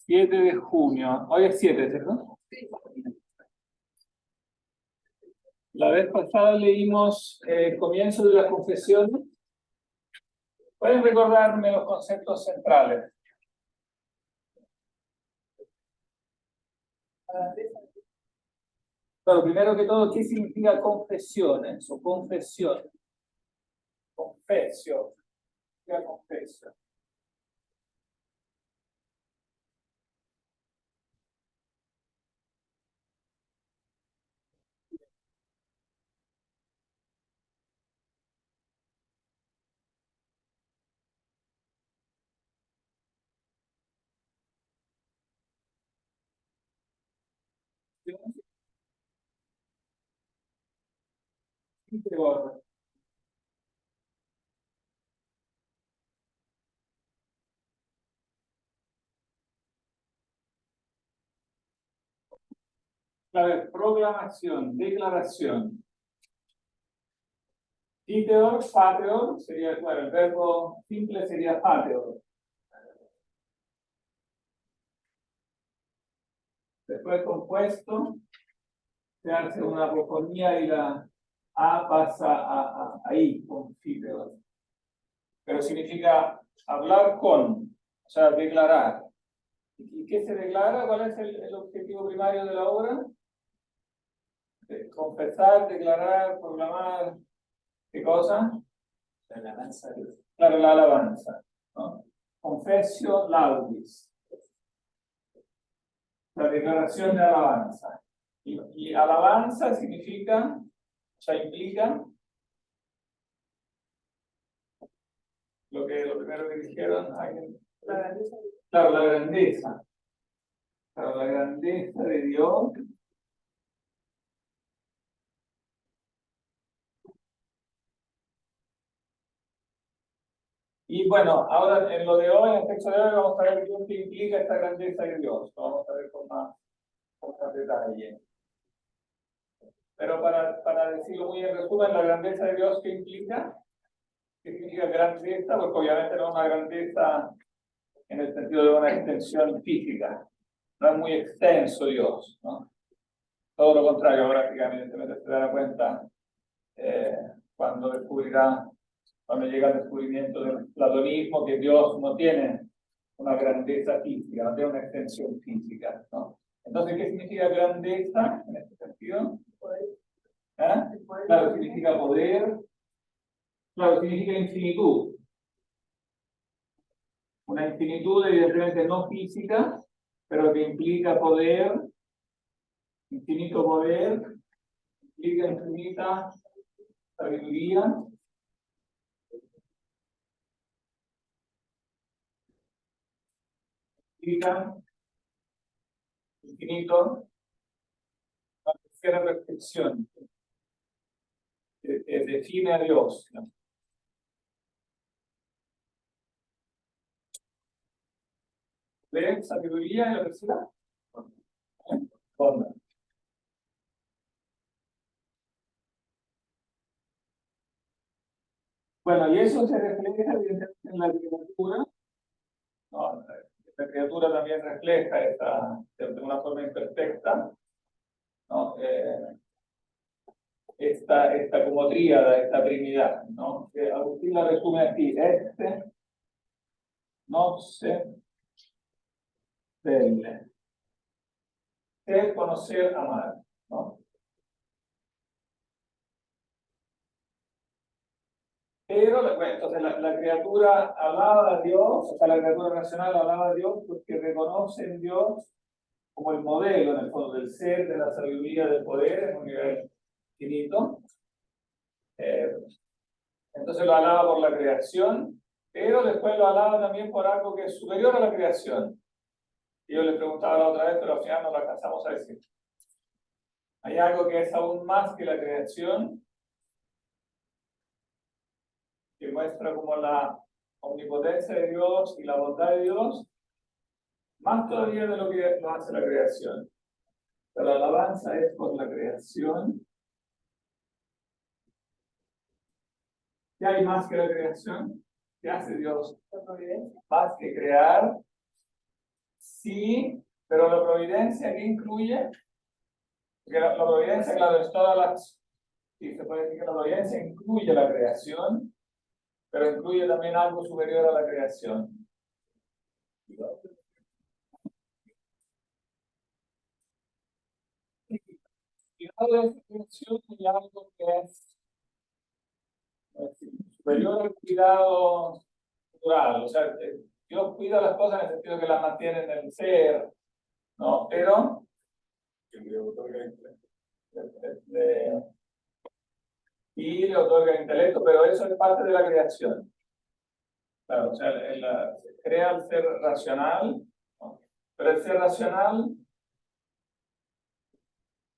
7 de junio. Hoy es 7, ¿cierto? Sí. La vez pasada leímos el comienzo de la confesión. ¿Pueden recordarme los conceptos centrales? Bueno, primero que todo, ¿qué significa confesiones o confesión? Confesio. ¿Qué es confesio? A ver, proclamación, declaración. Iteor, pateor, sería, bueno, el verbo simple sería pateor. Después compuesto, se hace una apofonía y la A pasa a ahí, con fiteor. Pero significa hablar con, o sea, declarar. ¿Y qué se declara? ¿Cuál es el objetivo primario de la obra? Confesar, declarar, proclamar. ¿Qué cosa? La alabanza a Dios. Claro, la alabanza, ¿no? Confessio laudis. La declaración de alabanza. Y alabanza significa, o sea, implica lo primero que dijeron. La grandeza. Claro, la grandeza. Claro, la grandeza de Dios. Y bueno, ahora en lo de hoy, en el texto de hoy, vamos a ver qué implica esta grandeza de Dios. Lo vamos a ver con más detalle. Pero para decirlo muy en resumen, la grandeza de Dios, ¿qué implica? ¿Qué significa grandeza? Porque obviamente no es una grandeza en el sentido de una extensión física. No es muy extenso Dios, ¿no? Todo lo contrario, prácticamente se dará cuenta cuando llega el descubrimiento del platonismo, que Dios no tiene una grandeza física, no tiene una extensión física, ¿no? Entonces, ¿qué significa grandeza en este sentido? ¿Eh? Claro, significa poder. Claro, significa infinitud. Una infinitud evidentemente no física, pero que implica poder, infinito poder, implica infinita sabiduría, implica infinito, una tercera reflexión que define a Dios, ¿no? ¿Ven? Sabiduría en la tercera. Bondad. Bueno, y eso se refleja evidentemente en la criatura, ¿no? La criatura también refleja de una forma imperfecta, ¿no? Esta como tríada, esta trinidad, ¿no? Que Agustín la resume así: noxe, velle. Ser, conocer, amar, ¿no? Pero, bueno, entonces la criatura alaba a Dios, o sea, la criatura racional alaba a Dios porque reconoce en Dios como el modelo, en el fondo, del ser, de la sabiduría, del poder, en un nivel finito. Entonces lo alaba por la creación, pero después lo alaba también por algo que es superior a la creación. Y yo le preguntaba la otra vez, pero al final no lo alcanzamos a decir. Hay algo que es aún más que la creación, que muestra como la omnipotencia de Dios y la bondad de Dios, más todavía de lo que lo hace la creación. Pero la alabanza es por la creación. ¿Qué hay más que la creación? ¿Qué hace Dios? Más que crear, Sí, pero la providencia, ¿qué incluye? Porque la providencia, claro, es todas las... Sí, se puede decir que la providencia incluye la creación, pero incluye también algo superior a la creación. Y algo de esa creación y algo que es superior al cuidado natural. O sea, Dios cuida las cosas en el sentido que las mantiene en el ser, ¿no? Pero y le otorga intelecto, pero eso es parte de la creación. Claro, o sea, se crea el ser racional, ¿no? Pero el ser racional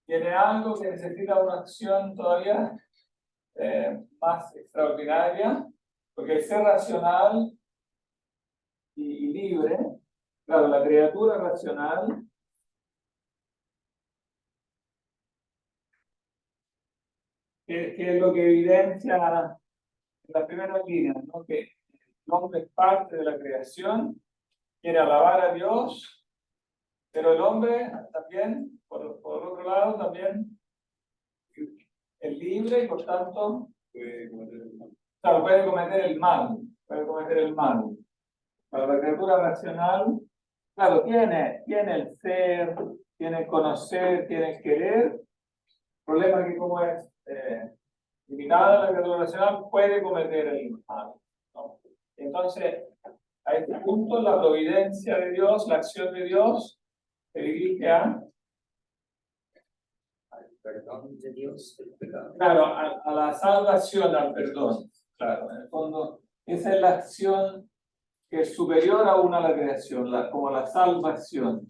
tiene algo que necesita una acción todavía más extraordinaria, porque el ser racional y libre, claro, la criatura racional que es lo que evidencia en las primeras líneas, ¿no? Que el hombre es parte de la creación, quiere alabar a Dios, pero el hombre también, por otro lado, también es libre y por tanto claro, puede cometer el mal, puede cometer el mal. Para la criatura racional, claro, tiene el ser, tiene el conocer, tiene el querer. El problema es que como es limitada la criatura racional, puede cometer el mal, ¿no? Entonces, a este punto, la providencia de Dios, la acción de Dios, se dirige a, Perdón de Dios del pecado. claro, a la salvación, al perdón. Claro, en el fondo, esa es la acción que es superior aún a la creación, como la salvación.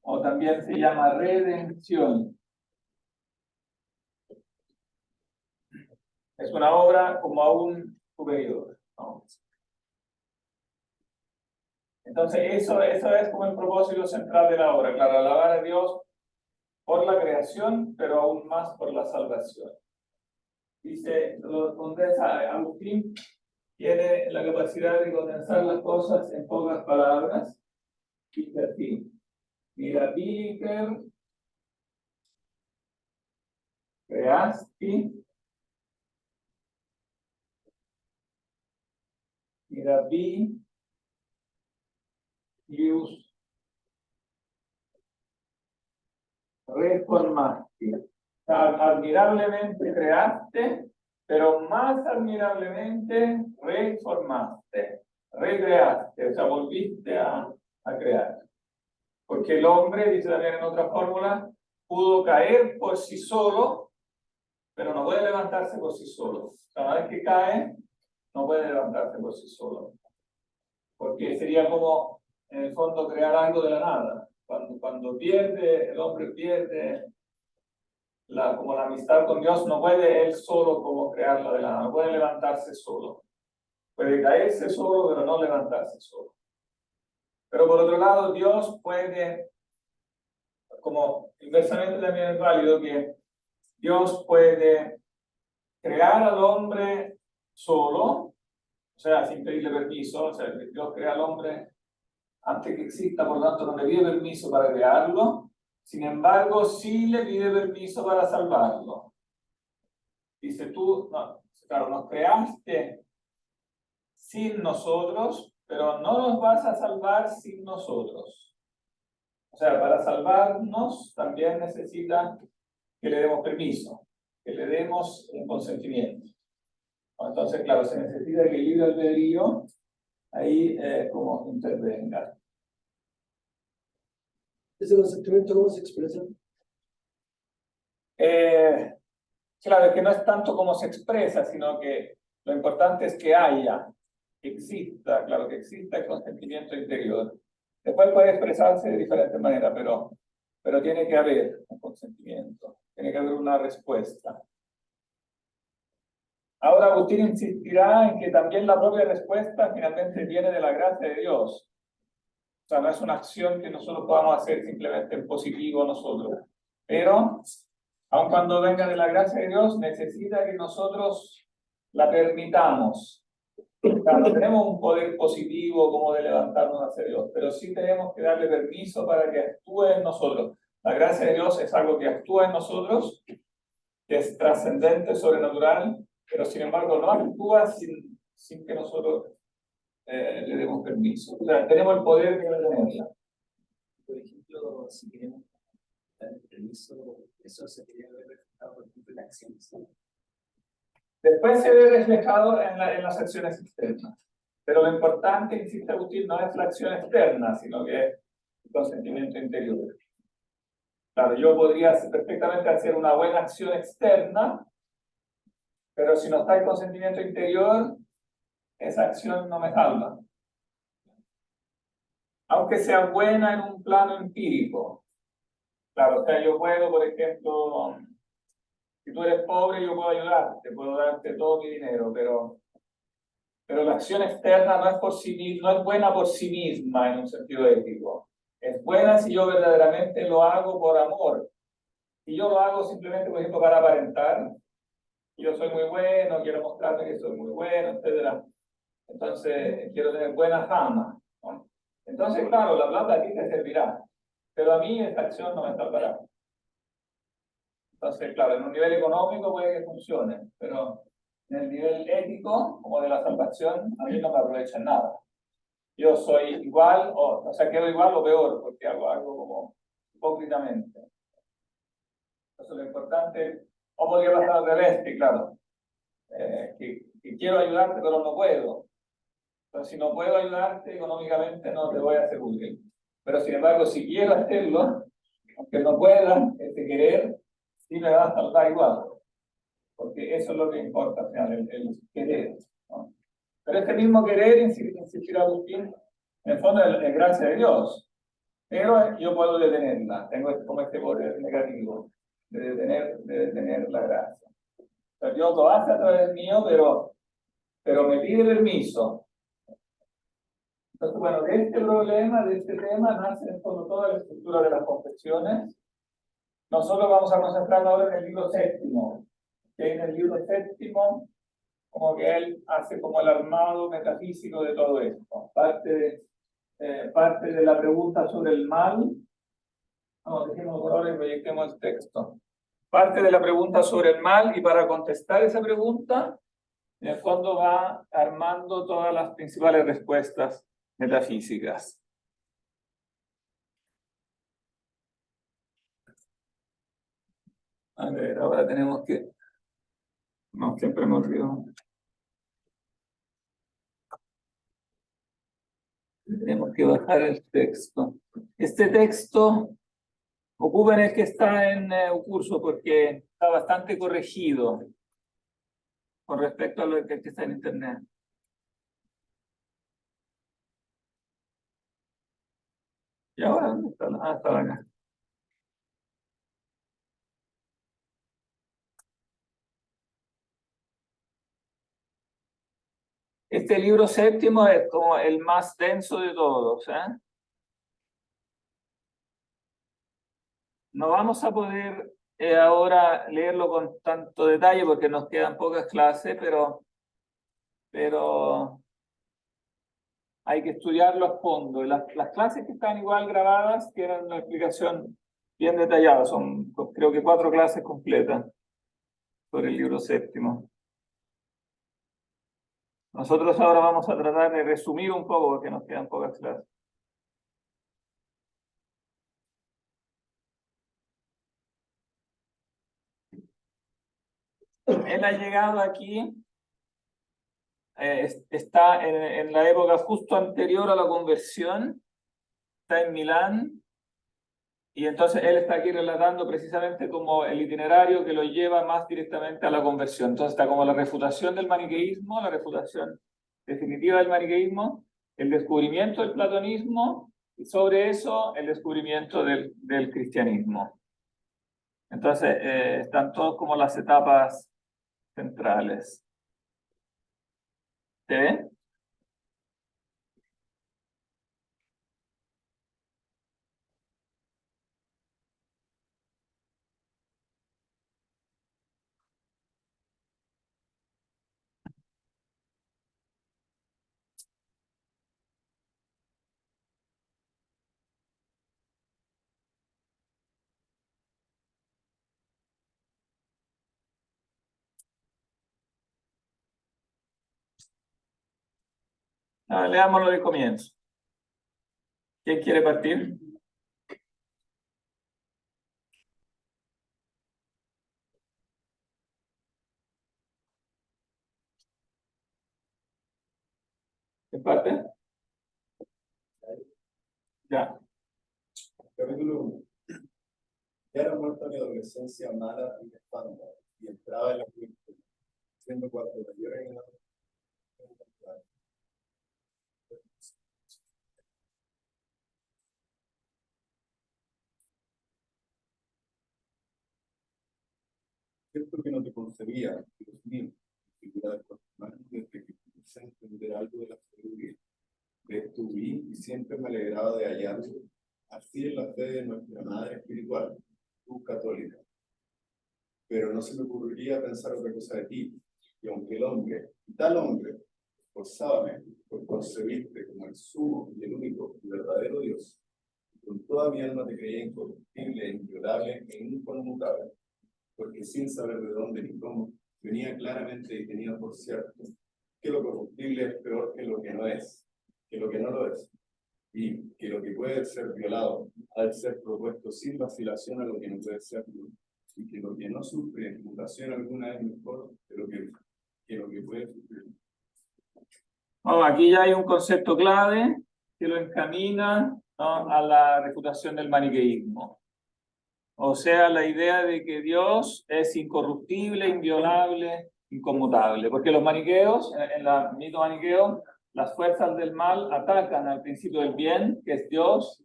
O también se llama redención. Es una obra como aún superior, ¿no? Entonces, eso es como el propósito central de la obra. Claro, alabar a Dios por la creación, pero aún más por la salvación. Dice, lo condensa Agustín, tiene la capacidad de condensar las cosas en pocas palabras. Dice así, mirabiliter creasti mirabilius reformasti. Admirablemente creaste, pero más admirablemente reformaste, recreaste, o sea, volviste a crear. Porque el hombre, dice también en otra fórmula, pudo caer por sí solo, pero no puede levantarse por sí solo. Cada vez que cae, no puede levantarse por sí solo. Porque sería como, en el fondo, crear algo de la nada. Cuando pierde, el hombre pierde como la amistad con Dios, no puede él solo como crearla de la nada, no puede levantarse solo. Puede caerse solo, pero no levantarse solo. Pero por otro lado, Dios puede, como inversamente también es válido, que Dios puede crear al hombre solo, o sea, sin pedirle permiso, o sea, Dios crea al hombre antes que exista, por lo tanto no le pide permiso para crearlo, sin embargo, sí le pide permiso para salvarlo. Dice tú, no, claro, nos creaste sin nosotros, pero no nos vas a salvar sin nosotros. O sea, para salvarnos también necesita que le demos permiso, que le demos un consentimiento. Entonces, claro, se necesita que el libre albedrío ahí como intervenga. ¿Ese consentimiento cómo se expresa? Claro, es que no es tanto como se expresa, sino que lo importante es que haya, que exista, claro, que exista el consentimiento interior. Después puede expresarse de diferentes maneras, pero tiene que haber un consentimiento, tiene que haber una respuesta. Ahora Agustín insistirá en que también la propia respuesta finalmente viene de la gracia de Dios. O sea, no es una acción que nosotros podamos hacer simplemente en positivo nosotros. Pero, aun cuando venga de la gracia de Dios, necesita que nosotros la permitamos. Claro, no tenemos un poder positivo como de levantarnos hacia Dios, pero sí tenemos que darle permiso para que actúe en nosotros. La gracia de Dios es algo que actúa en nosotros, que es trascendente, sobrenatural, pero sin embargo no actúa sin que nosotros le demos permiso. O sea, tenemos el poder de detenerla. Por ejemplo, si queremos dar el permiso, eso se tiene que ver reflejado, por ejemplo, en las acciones, ¿no? Después se ve reflejado en las acciones externas. Pero lo importante, insiste Agustín, no es la acción externa, sino que es el consentimiento interior. Claro, yo podría perfectamente hacer una buena acción externa, pero si no está el consentimiento interior, esa acción no me salva. Aunque sea buena en un plano empírico. Claro, o sea, yo puedo, por ejemplo, si tú eres pobre, yo puedo ayudarte, puedo darte todo mi dinero, pero la acción externa no es por sí, no es buena por sí misma en un sentido ético. Es buena si yo verdaderamente lo hago por amor. Si yo lo hago simplemente, por ejemplo, para aparentar, yo soy muy bueno, quiero mostrarme que soy muy bueno, etcétera. Entonces, quiero tener buena fama, ¿no? Entonces, claro, la plata a ti te servirá, pero a mí esta acción no me salvará. Entonces, claro, en un nivel económico puede que funcione, pero en el nivel ético, como de la salvación, a mí no me aprovecha en nada. Yo soy igual, o sea, quedo igual o peor, porque hago algo como hipócritamente. Entonces, lo importante, o podría pasar al revés, que claro, que quiero ayudarte, pero no puedo. Entonces, si no puedo ayudarte económicamente, no te voy a hacer útil. Pero, sin embargo, si quiero hacerlo, aunque no pueda, este querer, sí me va a salvar igual. Porque eso es lo que importa al final, el querer, ¿no? Pero este mismo querer, insistir Agustín, en el fondo es gracia de Dios. Pero yo puedo detenerla, tengo como este poder negativo de detener la gracia. O sea, Dios lo hace a través mío, pero me pide permiso. Entonces, bueno, de este problema, de este tema, nace en fondo toda la estructura de las confesiones. Nosotros vamos a concentrarnos ahora en el libro séptimo, que en el libro séptimo, como que él hace como el armado metafísico de todo esto. Parte de la pregunta sobre el mal. Vamos, dejemos por ahora y proyectemos el texto. Parte de la pregunta sobre el mal, y para contestar esa pregunta, en el fondo va armando todas las principales respuestas metafísicas. A ver, ahora tenemos que... No, siempre me olvido. Tenemos que bajar el texto. Este texto ocupa en el que está en un curso porque está bastante corregido con respecto a lo que está en internet. ¿Y ahora dónde está? Ah, estaba acá. Este libro séptimo es como el más denso de todos, ¿eh? No vamos a poder ahora leerlo con tanto detalle porque nos quedan pocas clases, pero hay que estudiarlo a fondo. Las clases que están igual grabadas tienen una explicación bien detallada, son creo que 4 clases completas sobre el libro séptimo. Nosotros ahora vamos a tratar de resumir un poco porque nos quedan pocas clases. Él ha llegado aquí, está en la época justo anterior a la conversión, está en Milán, y entonces él está aquí relatando precisamente como el itinerario que lo lleva más directamente a la conversión. Entonces está como la refutación del maniqueísmo, la refutación definitiva del maniqueísmo, el descubrimiento del platonismo, y sobre eso el descubrimiento del cristianismo. Entonces están todos como las etapas centrales. ¿Se ve? Leámoslo de comienzo. ¿Quién quiere partir? ¿Qué parte? Ya. Capítulo 1. Ya era muerta mi adolescencia mala y nefanda, y entraba en la juventud, siendo cuanto mayor en edad. Cierto que no te concebía, Dios mío, figura de cuerpo humano, desde que comencé a entender algo de la sabiduría. De esto huí y siempre me alegraba de hallarlo, así en la fe de nuestra madre espiritual, tú católica. Pero no se me ocurriría pensar otra cosa de ti, y aunque el hombre, tal hombre, forzadamente, por concebirte como el sumo y el único y verdadero Dios, con toda mi alma te creía incorruptible, inviolable e inconmutable, porque sin saber de dónde ni cómo, venía claramente y tenía por cierto que lo corruptible es peor que lo que no es, que lo que no lo es, y que lo que puede ser violado ha de ser propuesto sin vacilación a lo que no puede ser, y que lo que no sufre mutación alguna es mejor que lo que puede sufrir. Oh, aquí ya hay un concepto clave que lo encamina, ¿no?, a la refutación del maniqueísmo. O sea, la idea de que Dios es incorruptible, inviolable, inconmutable. Porque los maniqueos, en el mito maniqueo, las fuerzas del mal atacan al principio del bien, que es Dios,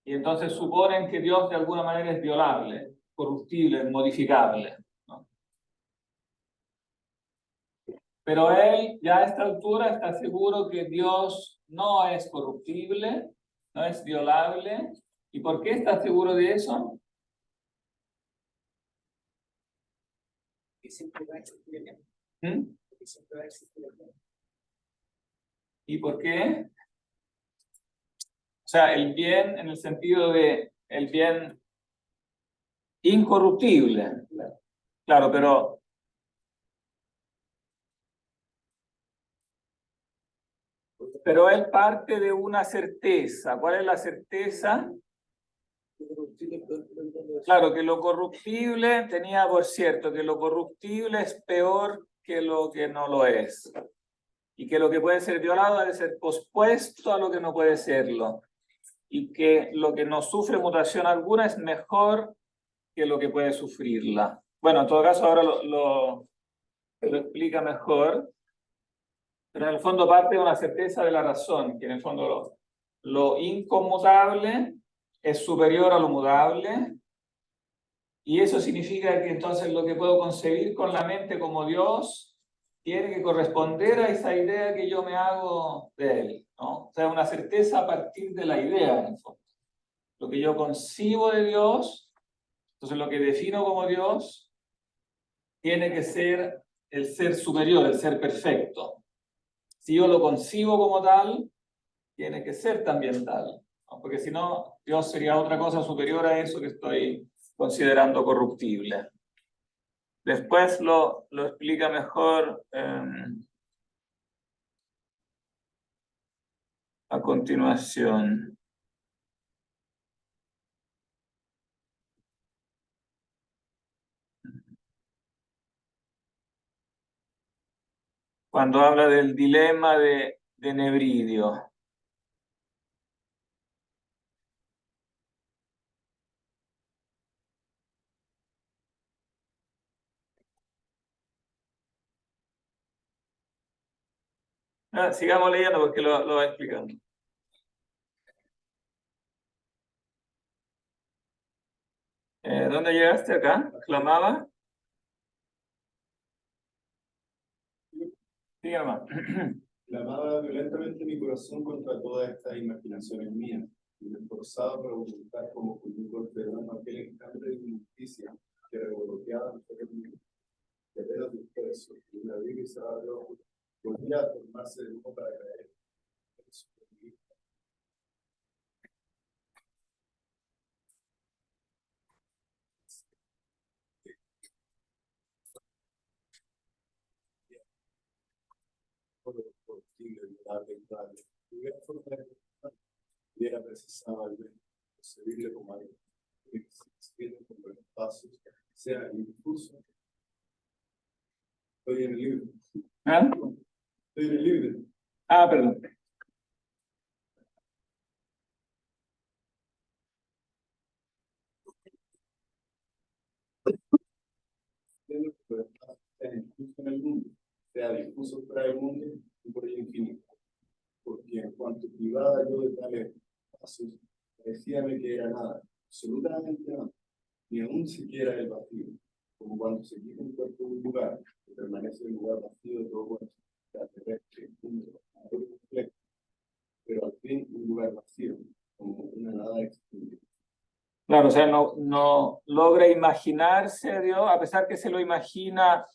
y entonces suponen que Dios de alguna manera es violable, corruptible, modificable, ¿no? Pero él ya a esta altura está seguro que Dios no es corruptible, no es violable. ¿Y por qué está seguro de eso? Que siempre va a existir el bien. ¿Mm? Que siempre va a existir el bien. ¿Y por qué? O sea, el bien en el sentido de el bien incorruptible. Claro, pero él parte de una certeza. ¿Cuál es la certeza? Claro, que lo corruptible, tenía por cierto que lo corruptible es peor que lo que no lo es. Y que lo que puede ser violado debe ser pospuesto a lo que no puede serlo. Y que lo que no sufre mutación alguna es mejor que lo que puede sufrirla. Bueno, en todo caso ahora lo explica mejor, pero en el fondo parte de una certeza de la razón, que en el fondo lo inconmutable es superior a lo mudable, y eso significa que entonces lo que puedo concebir con la mente como Dios tiene que corresponder a esa idea que yo me hago de él, ¿no? O sea, una certeza a partir de la idea, en el fondo. Lo que yo concibo de Dios, entonces lo que defino como Dios, tiene que ser el ser superior, el ser perfecto. Si yo lo concibo como tal, tiene que ser también tal, ¿no? Porque si no, Dios sería otra cosa superior a eso que estoy considerando corruptible. Después lo explica mejor a continuación. Cuando habla del dilema de Nebridio. Sigamos leyendo porque lo va explicando. ¿Dónde llegaste acá? ¿Clamaba? Sí, hermano. Clamaba violentamente mi corazón contra todas estas imaginaciones mías, y me esforzaba para ocultar como con un golpe de mano aquel enjambre de injusticia que revoloteaba en el mío. De apenas disperso, y una vida y cerrada de ojos, volvía a formarse de nuevo para caer en su peligro. Por posible, violable y tal. Ah, perdón. Sea difuso en el mundo, sea difuso fuera del mundo y por el infinito. Porque en cuanto privada yo de tales pasos, parecíame que era nada, absolutamente nada, ni aún siquiera el vacío, como cuando se quita un cuerpo de un lugar, que permanece el lugar vacío de todo cuerpo, terrestre, mundo, completo, pero al fin un lugar vacío, como una nada extendida. Claro, o sea, no logra imaginarse a Dios, a pesar que se lo imagina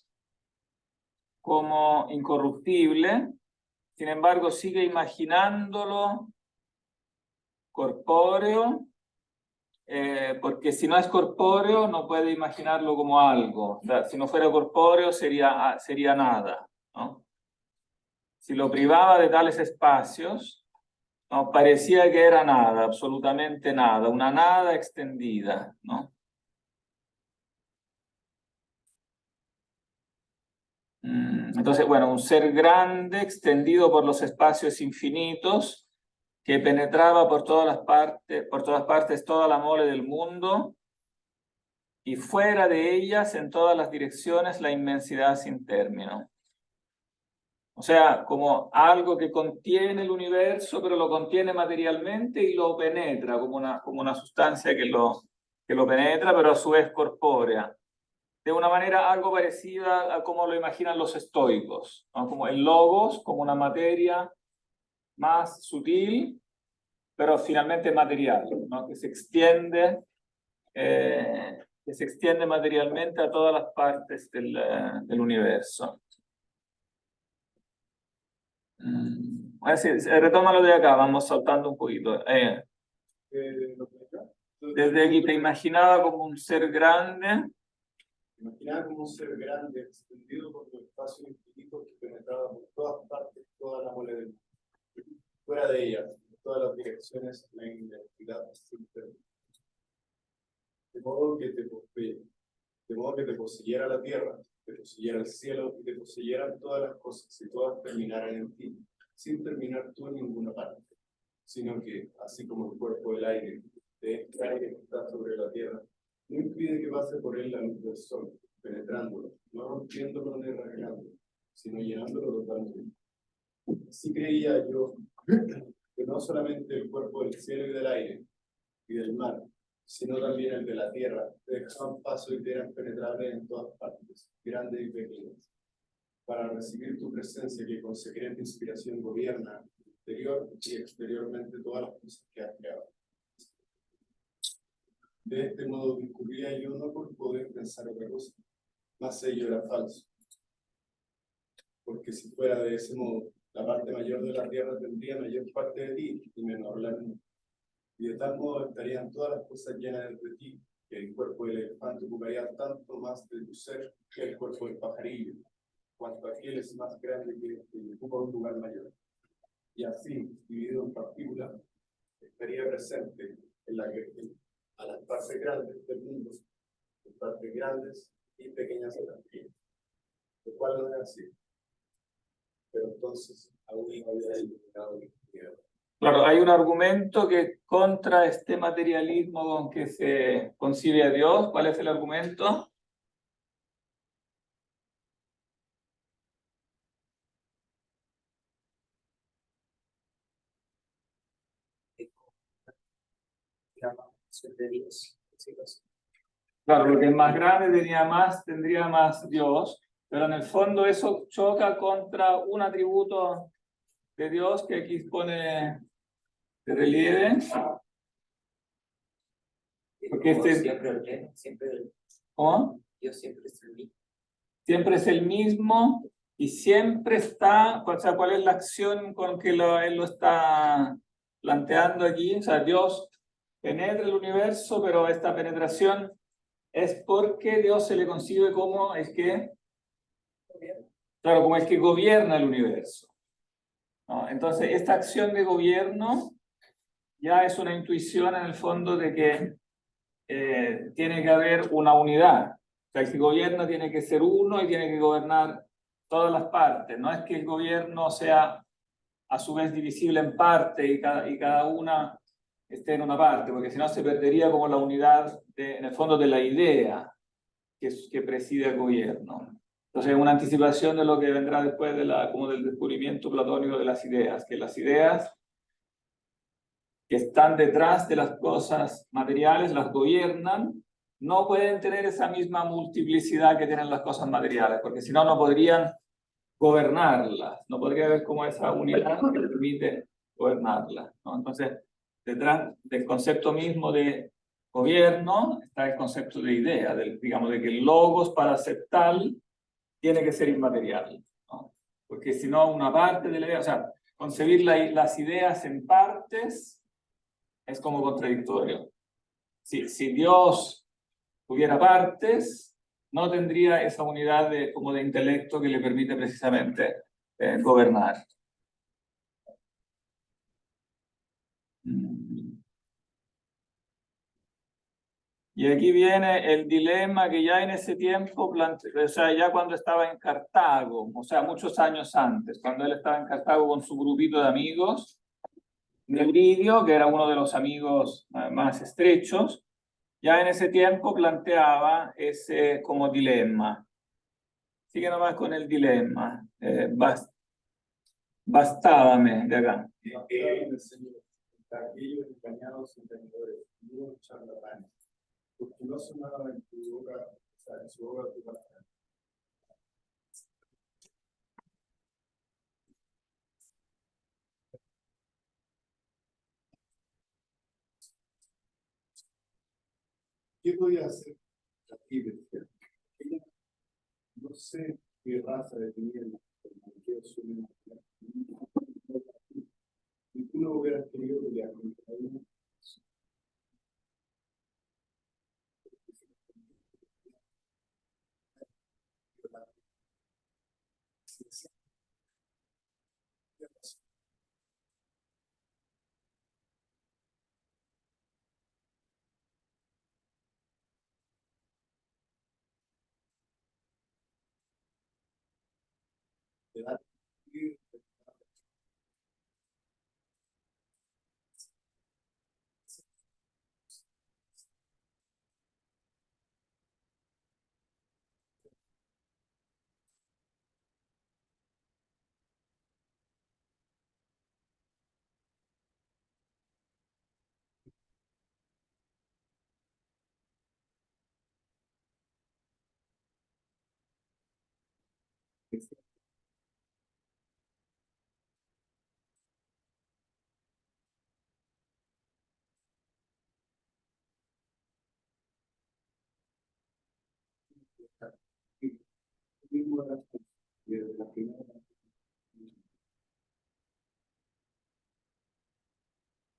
como incorruptible, sin embargo sigue imaginándolo corpóreo, porque si no es corpóreo no puede imaginarlo como algo. O sea, si no fuera corpóreo sería nada, ¿no? Si lo privaba de tales espacios, no, parecía que era nada, absolutamente nada, una nada extendida, ¿no? Entonces, bueno, un ser grande, extendido por los espacios infinitos, que penetraba por todas partes toda la mole del mundo, y fuera de ellas, en todas las direcciones, la inmensidad sin término. O sea, como algo que contiene el universo, pero lo contiene materialmente y lo penetra, como una sustancia que lo penetra, pero a su vez corpórea. De una manera algo parecida a como lo imaginan los estoicos, ¿no? Como el logos, como una materia más sutil, pero finalmente material, ¿no? Que se extiende materialmente a todas las partes del universo. A ver si retoma lo de acá, vamos saltando un poquito. Desde aquí te imaginaba como un ser grande. Imaginaba como un ser grande, extendido por los espacios infinitos que penetraba por todas partes, toda la mole del mundo. Fuera de ella, en todas las direcciones, la inmensidad sin término. De modo que te poseyera la tierra, te poseyera el cielo y te poseyeran todas las cosas y todas terminaran en ti, sin terminar tú en ninguna parte, sino que, así como el cuerpo del aire, de este aire que está sobre la tierra, no impide que pase por él la luz del sol, penetrándolo, no rompiéndolo ni regalándolo, sino llenándolo totalmente. Así creía yo que no solamente el cuerpo del cielo y del aire y del mar, sino también el de la tierra, te dejaban paso y te eran penetrables en todas partes, grandes y pequeñas, para recibir tu presencia que con secreta inspiración gobierna interior y exteriormente todas las cosas que has creado. De este modo discurría yo no por poder pensar otra cosa, mas ello era falso. Porque si fuera de ese modo, la parte mayor de la tierra tendría mayor parte de ti y menor la luna. Y de tal modo estarían todas las cosas llenas de ti, que el cuerpo del elefante ocuparía tanto más de tu ser que el cuerpo del pajarillo, cuanto aquel es más grande que este y ocupa un lugar mayor. Y así, dividido en partículas, estaría presente a las partes grandes del mundo, en partes grandes y pequeñas de las pequeñas. Lo cual no es así. Pero entonces, aún no había eliminado mi tierra. Claro, hay un argumento que contra este materialismo con que se concibe a Dios. ¿Cuál es el argumento? De Dios. Claro, lo que es más grande tendría más Dios, pero en el fondo eso choca contra un atributo de Dios que aquí pone de relieve. Porque ¿cómo? Dios siempre es el mismo. Siempre es el mismo y siempre está, o sea, ¿cuál es la acción con que él lo está planteando aquí? O sea, Dios penetra el universo, pero esta penetración es porque Dios se le concibe como el que, claro, como el que gobierna el universo, ¿no? Entonces, esta acción de gobierno ya es una intuición en el fondo de que tiene que haber una unidad. O sea, el que gobierna tiene que ser uno y tiene que gobernar todas las partes. No es que el gobierno sea a su vez divisible en parte y cada una esté en una parte, porque si no se perdería como la unidad, en el fondo, de la idea que preside el gobierno. Entonces, una anticipación de lo que vendrá después como del descubrimiento platónico de las ideas, que las ideas que están detrás de las cosas materiales, las gobiernan, no pueden tener esa misma multiplicidad que tienen las cosas materiales, porque si no, no podrían gobernarlas, no podría haber como esa unidad que permite gobernarlas, ¿no? Entonces, detrás del concepto mismo de gobierno está el concepto de idea, digamos, de que el logos para ser tal tiene que ser inmaterial, ¿no? Porque si no, una parte de la idea, o sea, concebir las ideas en partes es como contradictorio. Si Dios tuviera partes, no tendría esa unidad como de intelecto que le permite precisamente gobernar. Y aquí viene el dilema que ya en ese tiempo, o sea, ya cuando estaba en Cartago, o sea, muchos años antes, cuando él estaba en Cartago con su grupito de amigos, Nebridio, que era uno de los amigos más estrechos, ya en ese tiempo planteaba ese como dilema. Sigue nomás con el dilema. Bastábame de acá. Aquellos engañados engañadores, no charlatanes, porque no sonaba en tu boca, o sea, en su boca tu palabra. ¿Qué podía hacer aquí? Ella, no sé qué raza de tenía el manqueo suyo, y tú no hubieras querido pelear contra ella.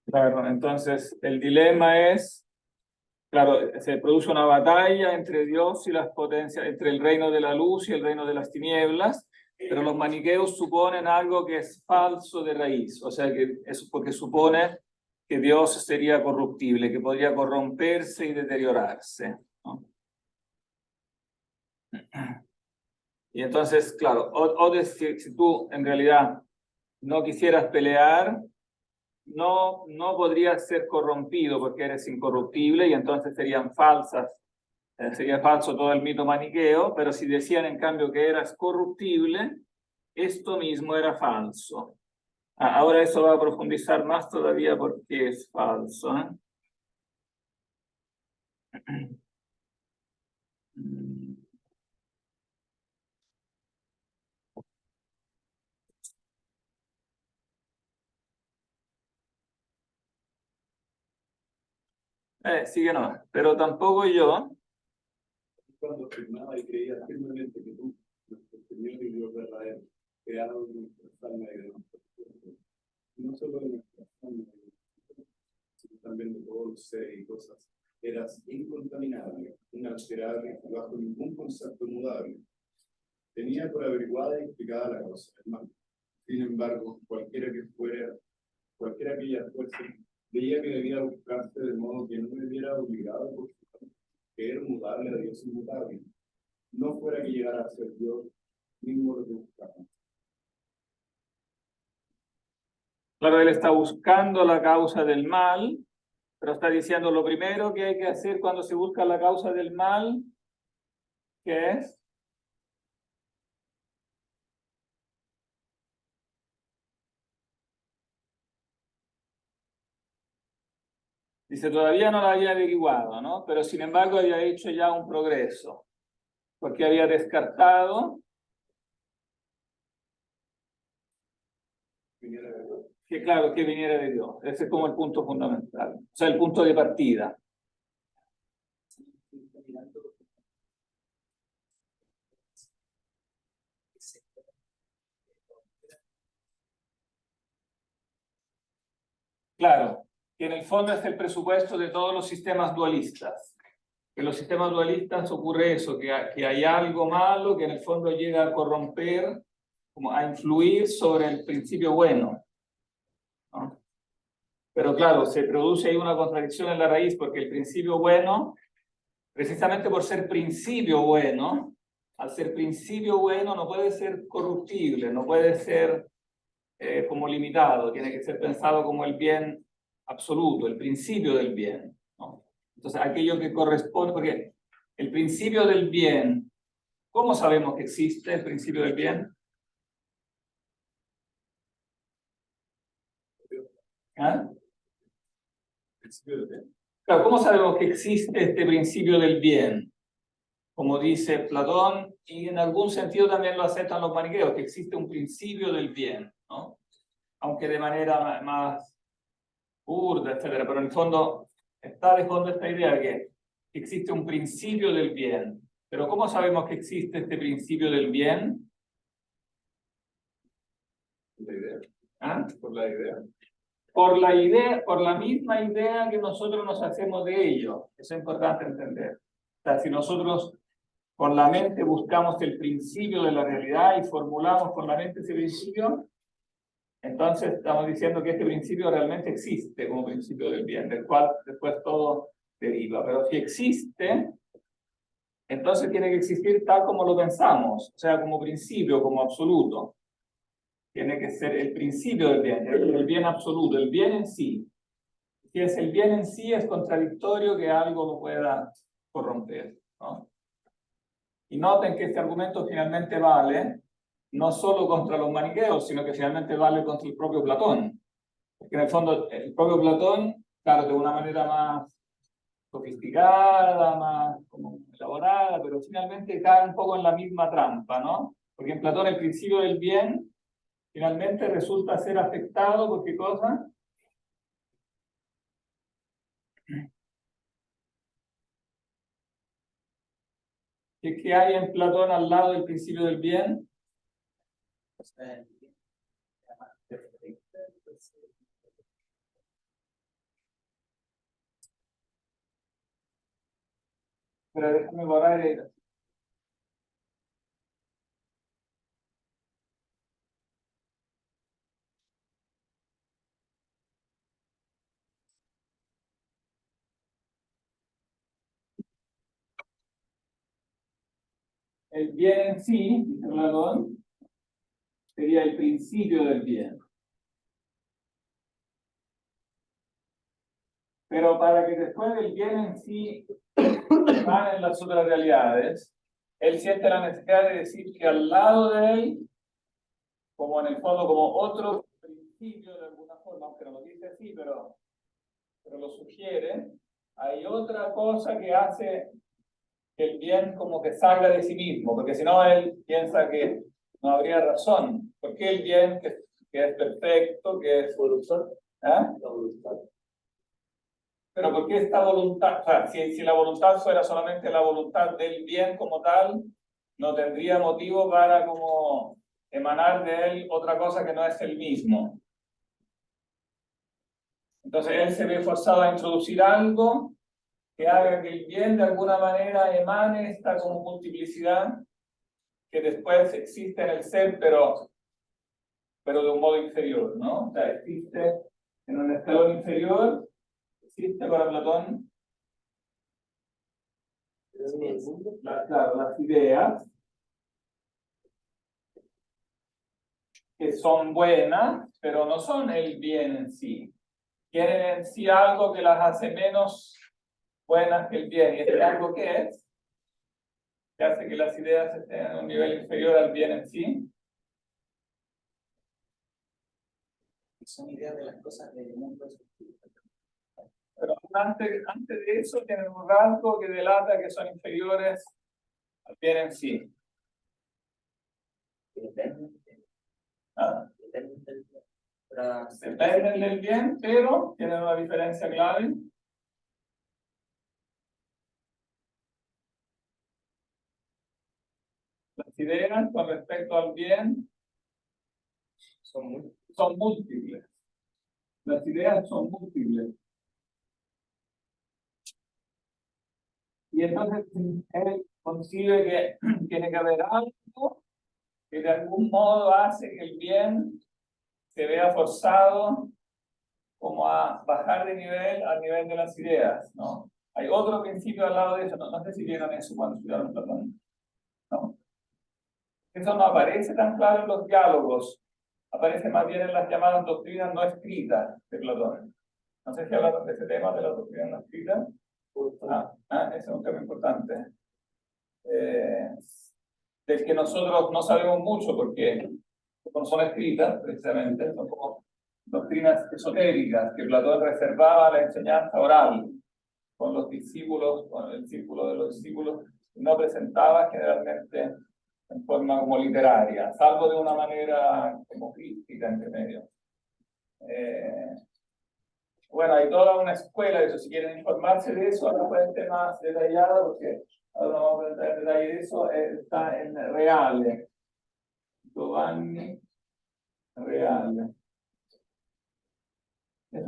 Claro, entonces el dilema es, claro, se produce una batalla entre Dios y las potencias, entre el reino de la luz y el reino de las tinieblas, pero los maniqueos suponen algo que es falso de raíz, o sea que eso porque supone que Dios sería corruptible, que podría corromperse y deteriorarse, ¿no? Y entonces, claro, o decir, si tú en realidad no quisieras pelear, no podrías ser corrompido porque eres incorruptible y entonces serían falsas, sería falso todo el mito maniqueo, pero si decían en cambio que eras corruptible, esto mismo era falso. Ahora eso va a profundizar más todavía porque es falso, ¿eh? Sigue no, pero tampoco yo. Cuando afirmaba y creía firmemente que tú, nuestro Señor y Dios verdadero, creado de nuestra alma y de nuestro cuerpo, y no solo de nuestra alma y de nuestro cuerpo, sino también de todos los seres y cosas, eras incontaminable, inalterable, bajo ningún concepto mudable. Tenía por averiguada y explicada la cosa, hermano. Sin embargo, cualquiera que ella fuese, veía que debía buscarse de modo que no me viera obligado por su parte, que era mudable a Dios inmutable. No fuera que llegara a ser Dios mismo lo que buscaba. Claro, él está buscando la causa del mal, pero está diciendo lo primero que hay que hacer cuando se busca la causa del mal, ¿qué es? Dice, todavía no la había averiguado, ¿no? Pero sin embargo había hecho ya un progreso, porque había descartado que, claro, que viniera de Dios. Ese es como el punto fundamental, o sea, el punto de partida. Claro, que en el fondo es el presupuesto de todos los sistemas dualistas. En los sistemas dualistas ocurre eso, que hay algo malo que en el fondo llega a corromper, como a influir sobre el principio bueno, ¿no? Pero claro, se produce ahí una contradicción en la raíz, porque el principio bueno, precisamente por ser principio bueno, al ser principio bueno no puede ser corruptible, no puede ser como limitado, tiene que ser pensado como el bien absoluto, el principio del bien, ¿no? Entonces, aquello que corresponde, porque el principio del bien, ¿cómo sabemos que existe el principio del bien? ¿Ah? Claro, ¿cómo sabemos que existe este principio del bien? Como dice Platón, y en algún sentido también lo aceptan los maniqueos, que existe un principio del bien, ¿no? Aunque de manera más burda, etcétera, pero en el fondo está de fondo esta idea de que existe un principio del bien. Pero ¿cómo sabemos que existe este principio del bien? La idea. ¿Ah? Por la idea. Por la idea, por la misma idea que nosotros nos hacemos de ello. Eso es importante entender. O sea, si nosotros con la mente buscamos el principio de la realidad y formulamos con la mente ese principio, entonces estamos diciendo que este principio realmente existe como principio del bien, del cual después todo deriva. Pero si existe, entonces tiene que existir tal como lo pensamos, o sea, como principio, como absoluto. Tiene que ser el principio del bien, el bien absoluto, el bien en sí. Si es el bien en sí, es contradictorio que algo lo pueda corromper, ¿no? Y noten que este argumento finalmente vale no solo contra los maniqueos, sino que finalmente vale contra el propio Platón. Porque en el fondo, el propio Platón, claro, de una manera más sofisticada, más como elaborada, pero finalmente cae un poco en la misma trampa, ¿no? Porque en Platón el principio del bien finalmente resulta ser afectado por qué cosa. ¿Qué hay en Platón al lado del principio del bien? Pero déjame borrar el bien en sí, dice Platón, sería el principio del bien. Pero para que después del bien en sí emanen las otras realidades, él siente la necesidad de decir que al lado de él, como en el fondo, como otro principio de alguna forma, aunque no lo dice así, pero lo sugiere, hay otra cosa que hace que el bien como que salga de sí mismo, porque si no él piensa que no habría razón. ¿Por qué el bien que es perfecto, que es voluntad? ¿Ah? La voluntad. Pero ¿por qué esta voluntad? O sea, si la voluntad fuera solamente la voluntad del bien como tal, no tendría motivo para como emanar de él otra cosa que no es el mismo. Entonces él se ve forzado a introducir algo que haga que el bien de alguna manera emane esta como multiplicidad que después existe en el ser, pero de un modo inferior, ¿no? O sea, existe en un escalón inferior, existe para Platón claro, las ideas, que son buenas, pero no son el bien en sí. Tienen en sí algo que las hace menos buenas que el bien. ¿Y este algo qué es? Que hace que las ideas estén en un nivel inferior al bien en sí. Son ideas de las cosas del mundo. Pero antes de eso tienen un rasgo que delata que son inferiores al bien en sí. ¿Ah? Dependen del bien, pero tienen una diferencia clave. Las ideas con respecto al bien son múltiples. Las ideas son múltiples. Y entonces él concibe que tiene que haber algo que de algún modo hace que el bien se vea forzado como a bajar de nivel al nivel de las ideas, ¿no? Hay otro principio al lado de eso, no sé si vieron eso cuando estudiaron Platón, ¿no? Eso no aparece tan claro en los diálogos, aparece más bien en las llamadas doctrinas no escritas de Platón. No sé si hablaron de ese tema, de las doctrinas no escritas. Ese es un tema importante. Del que nosotros no sabemos mucho porque no son escritas, precisamente, son como doctrinas esotéricas que Platón reservaba a la enseñanza oral con los discípulos, con el círculo de los discípulos, y no presentaba generalmente en forma como literaria, salvo de una manera como crítica entre medio. Bueno, hay toda una escuela de eso, si quieren informarse de eso, ahora pueden ser más detallado, porque ahora no vamos a entrar en detalle de eso, está en Reale, Giovanni Reale. Es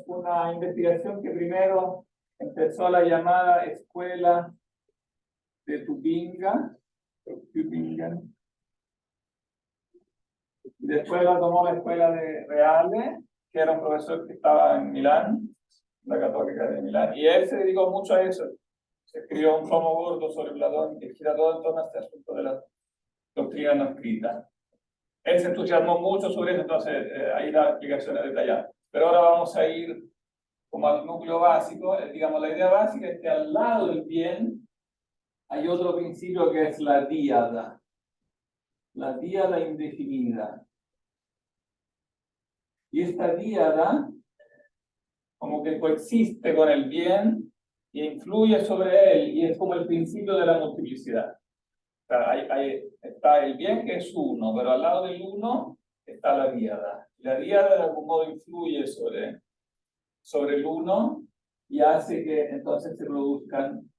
una investigación que primero empezó la llamada Escuela de Tubinga, y después la tomó la Escuela de Reale, que era un profesor que estaba en Milán, la Católica de Milán, y él se dedicó mucho a eso. Se escribió un tomo gordo sobre Platón que gira todo en torno a este asunto de la doctrina no escrita. Él se entusiasmó mucho sobre eso, entonces ahí da explicaciones detalladas. Pero ahora vamos a ir como al núcleo básico. Digamos, la idea básica es que al lado del bien hay otro principio que es la díada indefinida. Y esta díada como que coexiste con el bien e influye sobre él, y es como el principio de la multiplicidad. O sea, está el bien que es uno, pero al lado del uno está la díada. La díada de algún modo influye sobre el uno y hace que entonces se produzcan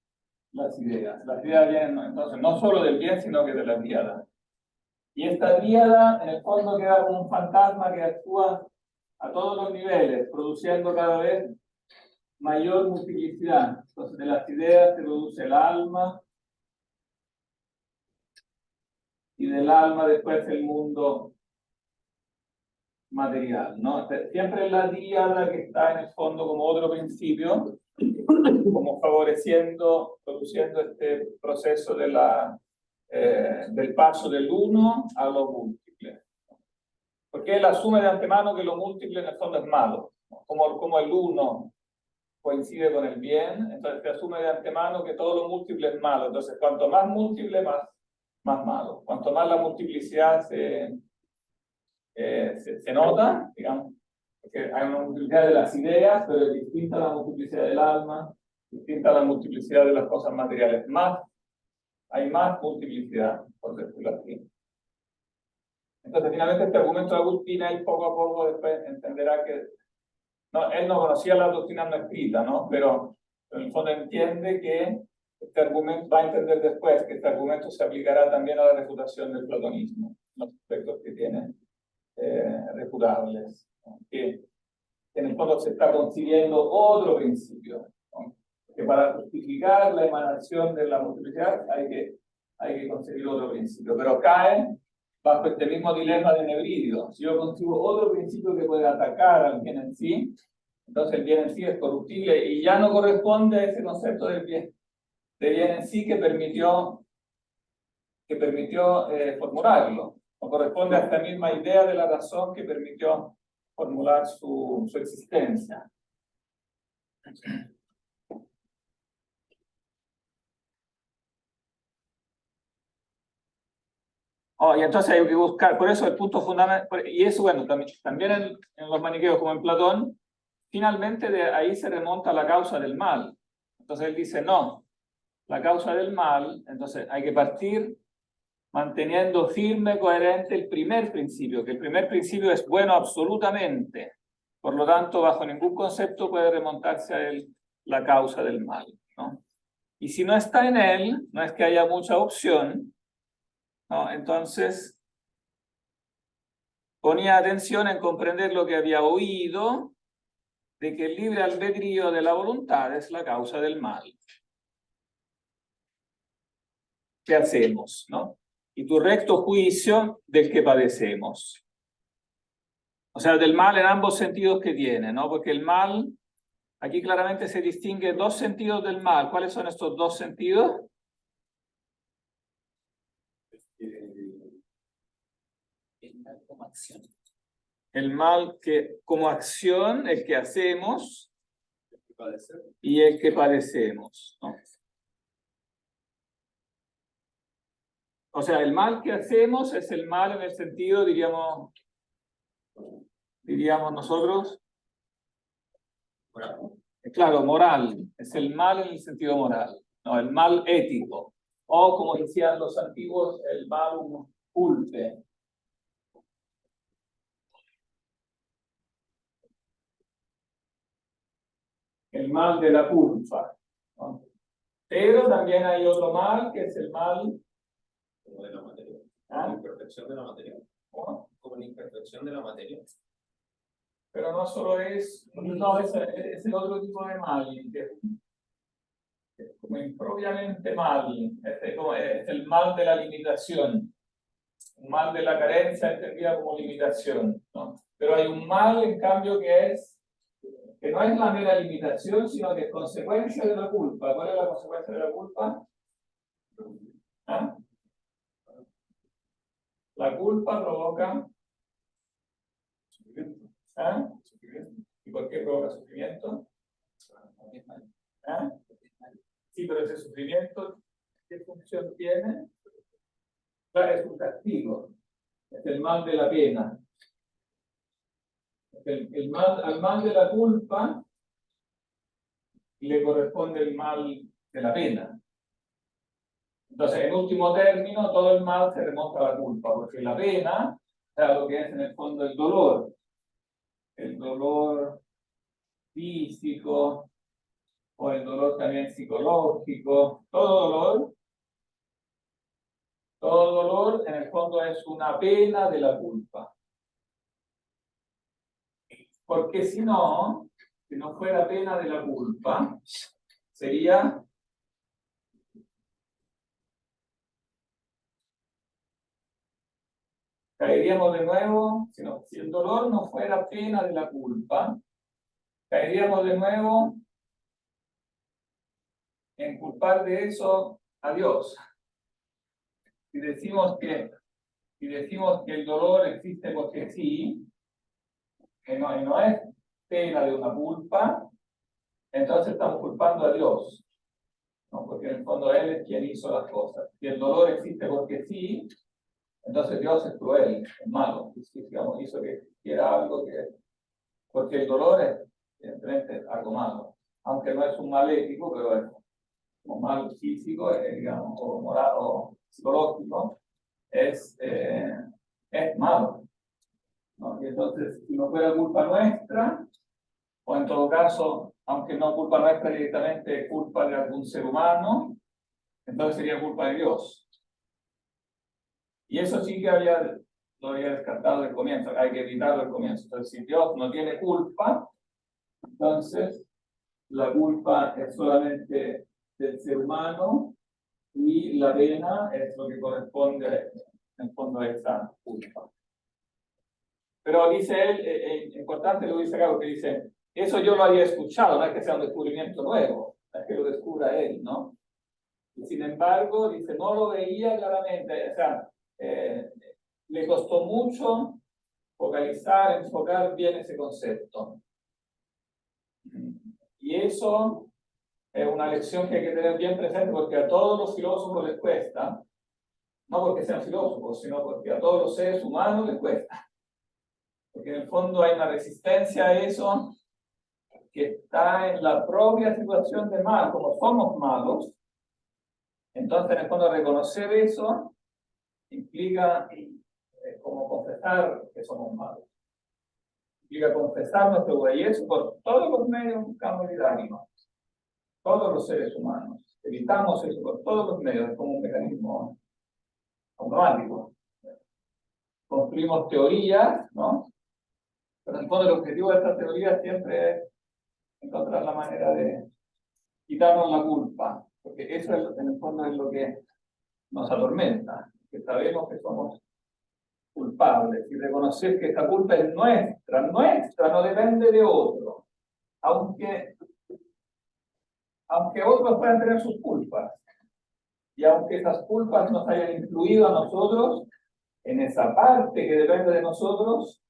las ideas. Las ideas vienen entonces no solo del bien, sino que de la díada. Y esta díada en el fondo queda como un fantasma que actúa a todos los niveles, produciendo cada vez mayor multiplicidad. Entonces de las ideas se produce el alma, y del alma después el mundo material, ¿no? Siempre la díada que está en el fondo como otro principio, como favoreciendo, produciendo este proceso de del paso del uno a lo múltiple. Porque él asume de antemano que lo múltiple en el fondo es malo, ¿no? Como el uno coincide con el bien, entonces se asume de antemano que todo lo múltiple es malo. Entonces, cuanto más múltiple, más malo. Cuanto más la multiplicidad se nota, digamos, porque hay una multiplicidad de las ideas, pero es distinta a la multiplicidad del alma, distinta a la multiplicidad de las cosas materiales. Hay más multiplicidad, por decirlo así. Entonces, finalmente, este argumento de Agustín, él poco a poco después entenderá que él no conocía la doctrina no escrita, ¿no? Pero en el fondo entiende que este argumento, va a entender después que este argumento se aplicará también a la refutación del platonismo, los aspectos que tiene refutables, ¿no? Que en el fondo se está consiguiendo otro principio, ¿no? Que para justificar la emanación de la multiplicidad hay que conseguir otro principio, pero cae bajo este mismo dilema de Nebridio. Si yo consigo otro principio que puede atacar al bien en sí, entonces el bien en sí es corruptible y ya no corresponde a ese concepto de bien en sí que permitió formularlo. no corresponde a esta misma idea de la razón que permitió formular su existencia. Oh, y entonces hay que buscar, por eso el punto fundamental, y eso bueno, también en los maniqueos como en Platón, finalmente de ahí se remonta a la causa del mal. Entonces él dice, no, la causa del mal, entonces hay que partir manteniendo firme, coherente el primer principio, que el primer principio es bueno absolutamente. Por lo tanto, bajo ningún concepto puede remontarse a él la causa del mal, ¿no? Y si no está en él, no es que haya mucha opción, ¿no? Entonces, ponía atención en comprender lo que había oído, de que el libre albedrío de la voluntad es la causa del mal. ¿Qué hacemos, no? Y tu recto juicio del que padecemos. O sea, del mal en ambos sentidos que tiene, ¿no? Porque el mal, aquí claramente se distingue dos sentidos del mal. ¿Cuáles son estos dos sentidos? El mal como acción. El mal que, como acción, el que hacemos y el que padecemos, ¿no? O sea, el mal que hacemos es el mal en el sentido, diríamos nosotros, claro, moral, es el mal en el sentido moral, no, el mal ético, o como decían los antiguos, el malum culpe. El mal de la culpa, ¿no? Pero también hay otro mal que es el mal Como de la materia. ¿Ah? La imperfección de la materia. ¿no? Como la imperfección de la materia. Pero no solo es, no, es el otro tipo de mal, que es como impropiamente mal, es el mal de la limitación, un mal de la carencia entendida como limitación, ¿no? Pero hay un mal, en cambio, que no es la mera limitación, sino que es consecuencia de la culpa. ¿Cuál es la consecuencia de la culpa? ¿Ah? La culpa provoca ¿ah? ¿Y por qué provoca sufrimiento? ¿Ah? Sí, pero ese sufrimiento, ¿qué función tiene? Claro, es un castigo. Es el mal de la pena. Al mal de la culpa le corresponde el mal de la pena. Entonces, en último término, todo el mal se remonta a la culpa, porque la pena, o sea, lo que es en el fondo el dolor físico, o el dolor también psicológico, todo dolor en el fondo es una pena de la culpa. Porque si no fuera pena de la culpa, sería caeríamos de nuevo, si el dolor no fuera pena de la culpa, caeríamos de nuevo en culpar de eso a Dios. Si decimos que el dolor existe porque sí, que no es pena de una culpa, entonces estamos culpando a Dios, ¿no? Porque en el fondo Él es quien hizo las cosas. Si el dolor existe porque sí, entonces Dios es cruel, es malo. Digamos, hizo que existiera algo que... Porque el dolor es, evidentemente, algo malo. Aunque no es un mal ético, pero es un mal físico, digamos, o moral, o psicológico, es malo, ¿no? Y entonces, si no fuera culpa nuestra, o en todo caso, aunque no culpa nuestra directamente, culpa de algún ser humano, entonces sería culpa de Dios. Y eso sí que lo había descartado del comienzo, hay que evitarlo al comienzo. Entonces, si Dios no tiene culpa, entonces la culpa es solamente del ser humano y la pena es lo que corresponde en el fondo a esa culpa. Pero dice él, importante lo dice acá, porque dice, eso yo lo había escuchado, no es que sea un descubrimiento nuevo, es que lo descubra él, ¿no? Y sin embargo, dice, no lo veía claramente, o sea, le costó mucho focalizar, enfocar bien ese concepto. Y eso es una lección que hay que tener bien presente, porque a todos los filósofos les cuesta, no porque sean filósofos, sino porque a todos los seres humanos les cuesta. Porque en el fondo hay una resistencia a eso que está en la propia situación de mal, como somos malos. Entonces, en el fondo, reconocer eso implica como confesar que somos malos. Implica confesar nuestro huevo, y eso por todos los medios buscamos evitarlo. Todos los seres humanos. Evitamos eso por todos los medios, es como un mecanismo automático. Construimos teorías, ¿no? Pero en el fondo el objetivo de estas teorías siempre es encontrar la manera de quitarnos la culpa, porque eso es, en el fondo es lo que nos atormenta, que sabemos que somos culpables y reconocer que esta culpa es nuestra, no depende de otro, aunque otros puedan tener sus culpas, y aunque esas culpas nos hayan influido a nosotros, en esa parte que depende de nosotros,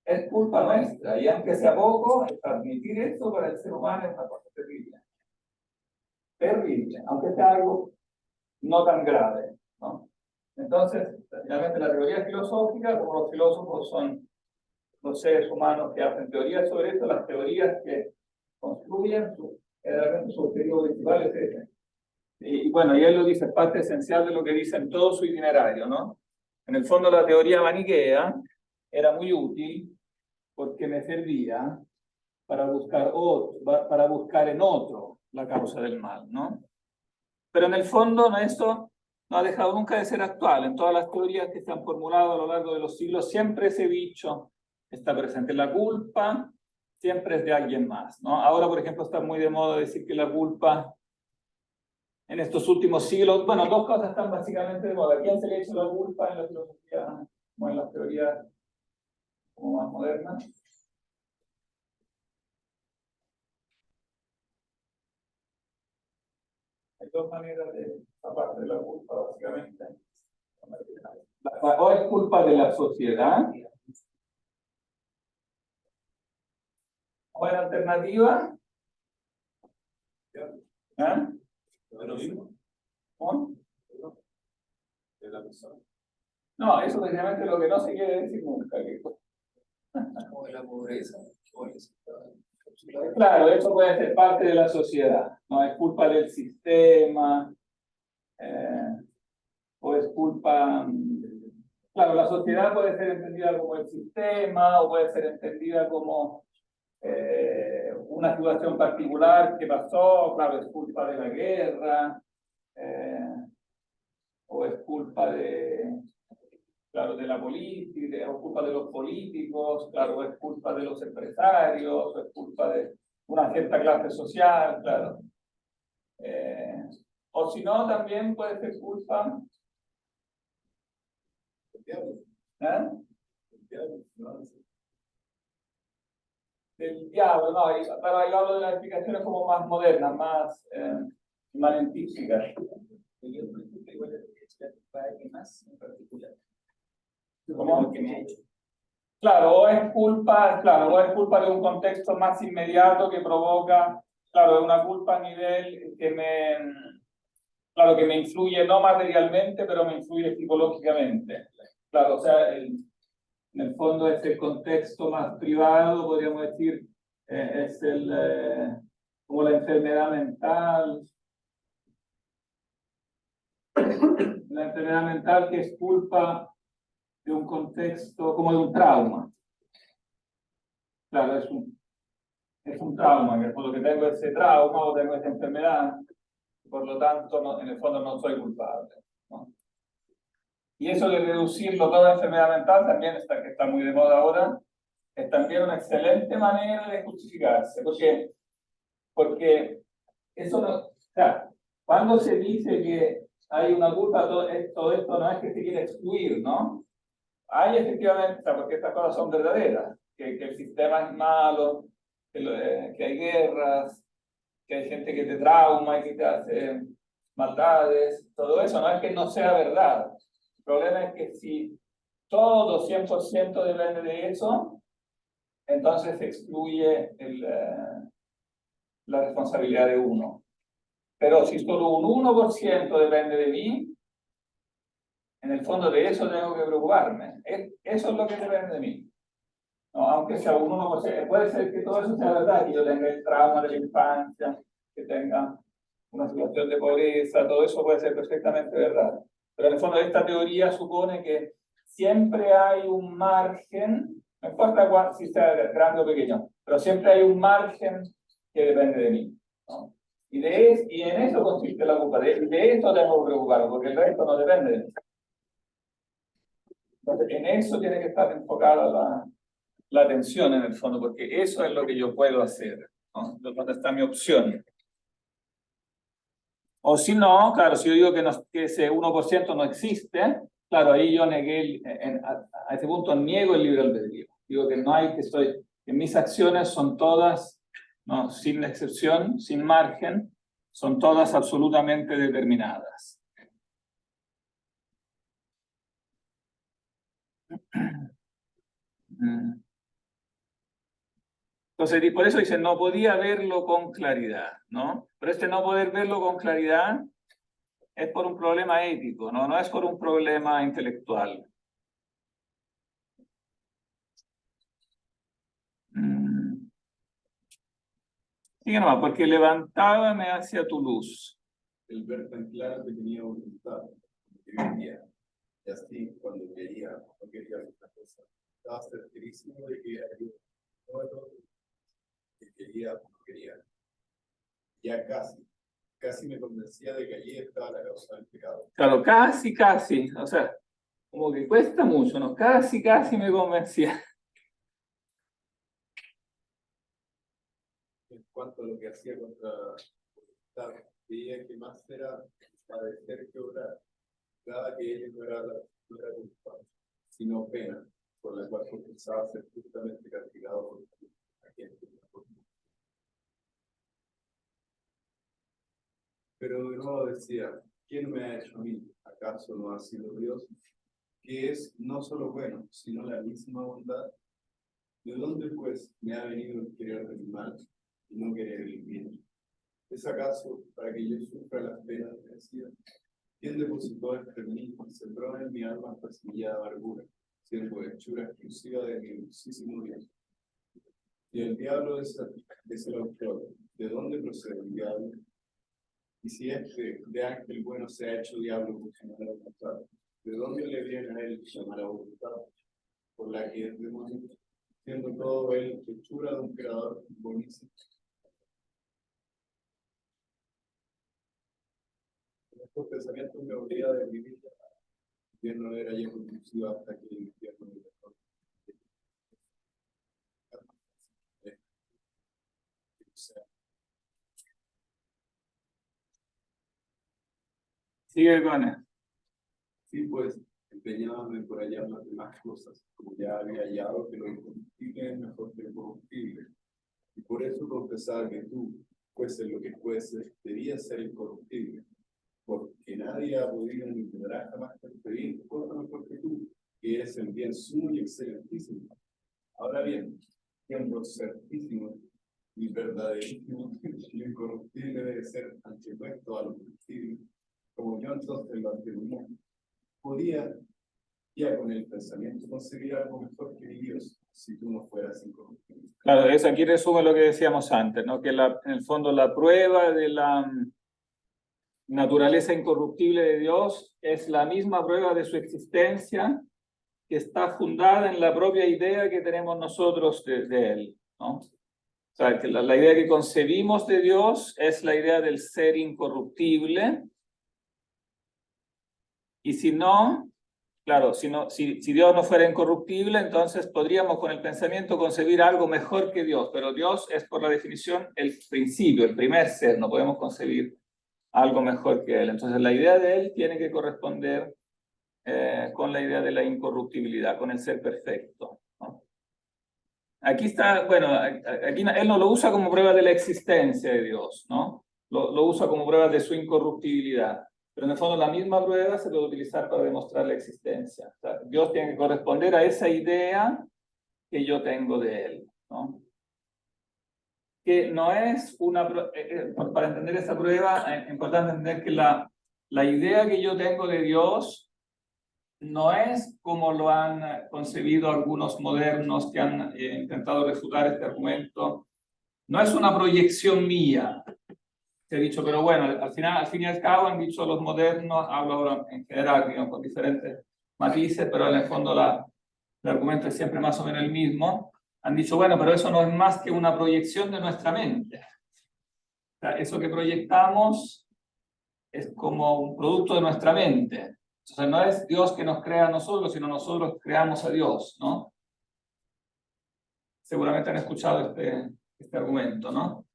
es culpa nuestra, y aunque sea poco, admitir eso para el ser humano es una cosa terrible. Terrible, aunque sea algo no tan grave, ¿no? Entonces, finalmente la teoría filosófica, como los filósofos son los seres humanos que hacen teorías sobre esto, las teorías que construyen, generalmente su objetivo principal es ese. Y bueno, y él lo dice, es parte esencial de lo que dice en todo su itinerario, ¿no? En el fondo la teoría maniquea era muy útil porque me servía para buscar en otro la causa del mal, ¿no? Pero en el fondo esto no ha dejado nunca de ser actual. En todas las teorías que se han formulado a lo largo de los siglos, siempre ese bicho está presente. La culpa siempre es de alguien más, ¿no? Ahora, por ejemplo, está muy de moda decir que la culpa en estos últimos siglos, bueno, dos cosas están básicamente de moda. ¿A quién se le ha hecho la culpa en la filosofía o en las teorías como más modernas? Hay dos maneras de aparte de la culpa, básicamente. O es culpa de la sociedad, o en alternativa, ¿ah? ¿Cómo? No, eso precisamente es lo que no se quiere decir nunca. Como de la pobreza. Claro, eso puede ser parte de la sociedad, no es culpa del sistema, o es culpa. Claro, la sociedad puede ser entendida como el sistema, o puede ser entendida como una situación particular que pasó, claro, es culpa de la guerra, o es culpa de, claro, de la política, o culpa de los políticos, claro, o es culpa de los empresarios, o es culpa de una cierta clase social, claro. O si no, también puede ser culpa. ¿Eh? Del diablo, no, pero ahí hablo de las explicaciones como más modernas, más científicas. Yo, por ejemplo, igual le decía a alguien más en particular. ¿Cómo? Que me ha hecho. Claro, o es culpa de un contexto más inmediato que provoca, claro, es una culpa a nivel que me influye no materialmente, pero me influye psicológicamente. Claro, o sea, en el fondo es el contexto más privado, podríamos decir, es como la enfermedad mental. La enfermedad mental que es culpa de un contexto, como de un trauma. Claro, es un trauma, que por lo que tengo ese trauma o tengo esa enfermedad, por lo tanto, en el fondo no soy culpable, ¿no? Y eso de reducirlo todo a enfermedad mental también que está muy de moda ahora, es también una excelente manera de justificarse, porque eso no, o sea, cuando se dice que hay una culpa, todo esto no es que se quiere excluir, ¿no? Hay efectivamente, o sea, porque estas cosas son verdaderas, que el sistema es malo, que hay guerras, que hay gente que te trauma y que te hace maldades, todo eso no es que no sea verdad. El problema es que si todo 100% depende de eso, entonces se excluye la responsabilidad de uno. Pero si solo un 1% depende de mí, en el fondo de eso tengo que preocuparme. Eso es lo que depende de mí. No, aunque sea un 1%, puede ser que todo eso sea verdad, que yo tenga el trauma de la infancia, que tenga una situación de pobreza, todo eso puede ser perfectamente verdad. Pero en el fondo esta teoría supone que siempre hay un margen, no importa si sea grande o pequeño, pero siempre hay un margen que depende de mí, ¿no? Y en eso consiste la culpa, de eso tengo que preocuparme, porque el resto no depende de mí. Entonces, en eso tiene que estar enfocada la atención en el fondo, porque eso es lo que yo puedo hacer, ¿no? Donde está mi opción. O si no, claro, si yo digo que ese 1% no existe, claro, ahí yo negué, a ese punto niego el libre albedrío. Digo que no hay, que mis acciones son todas, no, sin excepción, sin margen, son todas absolutamente determinadas. Entonces, por eso dice, no podía verlo con claridad, ¿no? Pero este no poder verlo con claridad es por un problema ético, ¿no? No es por un problema intelectual. Sigue nomás, porque levantábame hacia tu luz. El ver tan claro que tenía voluntad, como que vivía, y así cuando quería, no quería otra cosa, estaba certerísimo de que había todo que quería, no quería. Ya casi me convencía de que allí estaba la causa del pecado. Claro, casi, o sea, como que cuesta mucho, ¿no? Casi me convencía. En cuanto a lo que hacía contra voluntad, veía que más era padecer que obrar, dada que ella no era culpa, sino pena, por la cual compensaba ser justamente castigado por a quien tenía por culpa. Pero de nuevo decía, ¿quién me ha hecho a mí? ¿Acaso no ha sido Dios? Que es no solo bueno, sino la misma bondad. ¿De dónde pues me ha venido el querer el mal y no querer el bien? ¿Es acaso para que yo sufra las penas merecidas? ¿Quién depositó entre mí y sembró en mi alma esta semilla de amargura, siendo hechura exclusiva de mi dulcísimo Dios? Y el diablo es el autor. ¿De dónde procede el diablo? Y si de ángel bueno se ha hecho diablo por su mala voluntad, ¿de dónde le viene a él la mala voluntad? Por la que es demonio, siendo todo él hechura de un creador buenísimo. Estos pensamientos me obligan a vivir. Yo no era ya conclusivo hasta que el infierno me dejó. Sigue con él. Sí, pues, empeñábame por hallar las demás cosas, como ya había hallado que lo incorruptible es mejor que lo corruptible. Y por eso confesar que tú, fuese lo que fuese, debías ser incorruptible, porque nadie ha podido ni podrá jamás pedir cosa mejor que tú, que eres el bien sumo y excelentísimo. Ahora bien, siendo certísimo y verdaderísimo, lo incorruptible debe ser antepuesto a lo corruptible, como yo entonces lo atribuía. Podía ya con el pensamiento conseguir algo mejor que Dios si tú no fueras incorruptible. Claro, eso aquí resume lo que decíamos antes, ¿no? Que en el fondo la prueba de la naturaleza incorruptible de Dios es la misma prueba de su existencia que está fundada en la propia idea que tenemos nosotros de Él, ¿no? O sea, que la idea que concebimos de Dios es la idea del ser incorruptible. Y si no, claro, si Dios no fuera incorruptible, entonces podríamos con el pensamiento concebir algo mejor que Dios, pero Dios es por la definición el principio, el primer ser, no podemos concebir algo mejor que Él. Entonces la idea de Él tiene que corresponder con la idea de la incorruptibilidad, con el ser perfecto, ¿no? Aquí está, bueno, aquí Él no lo usa como prueba de la existencia de Dios, ¿no? Lo usa como prueba de su incorruptibilidad. Pero en el fondo la misma prueba se puede utilizar para demostrar la existencia. O sea, Dios tiene que corresponder a esa idea que yo tengo de Él, ¿no? Que no es una... para entender esa prueba es importante entender que la idea que yo tengo de Dios no es como lo han concebido algunos modernos que han intentado refutar este argumento. No es una proyección mía. Se ha dicho, pero bueno, al fin y al cabo han dicho los modernos, hablo ahora en general, digamos, con diferentes matices, pero en el fondo el argumento es siempre más o menos el mismo. Han dicho, bueno, pero eso no es más que una proyección de nuestra mente. O sea, eso que proyectamos es como un producto de nuestra mente. Entonces no es Dios que nos crea a nosotros, sino nosotros creamos a Dios, ¿no? Seguramente han escuchado este argumento, ¿no?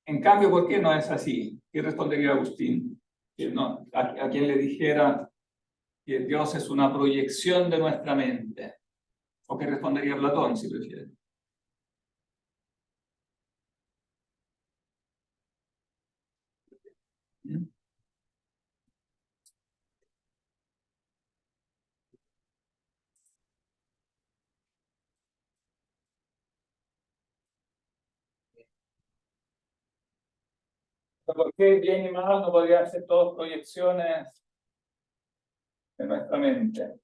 En cambio, ¿por qué no es así? ¿Qué respondería Agustín? Que no, a quien le dijera que Dios es una proyección de nuestra mente. ¿O qué respondería Platón, si prefiere? ¿Mm? ¿Por qué bien y mal no podrían ser todas proyecciones de nuestra mente?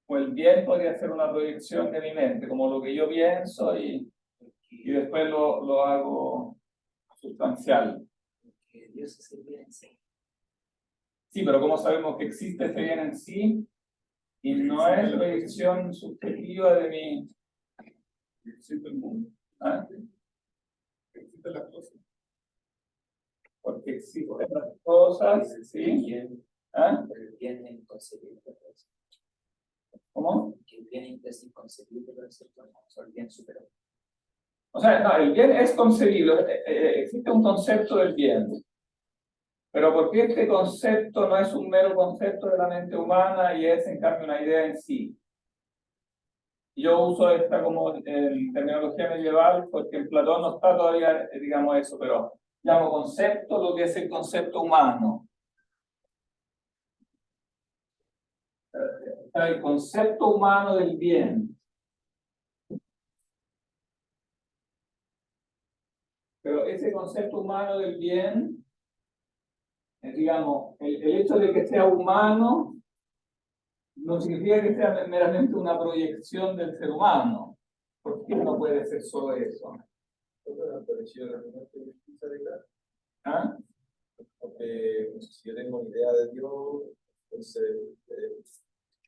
O el bien podría ser una proyección de mi mente, como lo que yo pienso y después lo hago sustancial. Porque Dios es el bien en sí. Sí, pero ¿cómo sabemos que existe ese bien en sí? Y no es proyección subjetiva de mi... Existe el mundo, ¿Ah? existen las cosas. Porque existen las cosas, El ¿sí? bien, ¿Ah? pero el bien es inconcebible. Pues. ¿Cómo? Que el bien es inconcebible para el ser humano, o sea, el bien superior. O sea, no, el bien es concebible, existe un concepto del bien. Pero porque este concepto no es un mero concepto de la mente humana y es en cambio una idea en sí. Yo uso esta como en terminología medieval porque en Platón no está todavía, digamos eso, pero llamo concepto lo que es el concepto humano. El concepto humano del bien. Pero ese concepto humano del bien, digamos, el hecho de que sea humano no significa que sea meramente una proyección del ser humano. ¿Por qué no puede ser solo eso? ¿Ah? Porque pues, si yo tengo una idea de Dios, entonces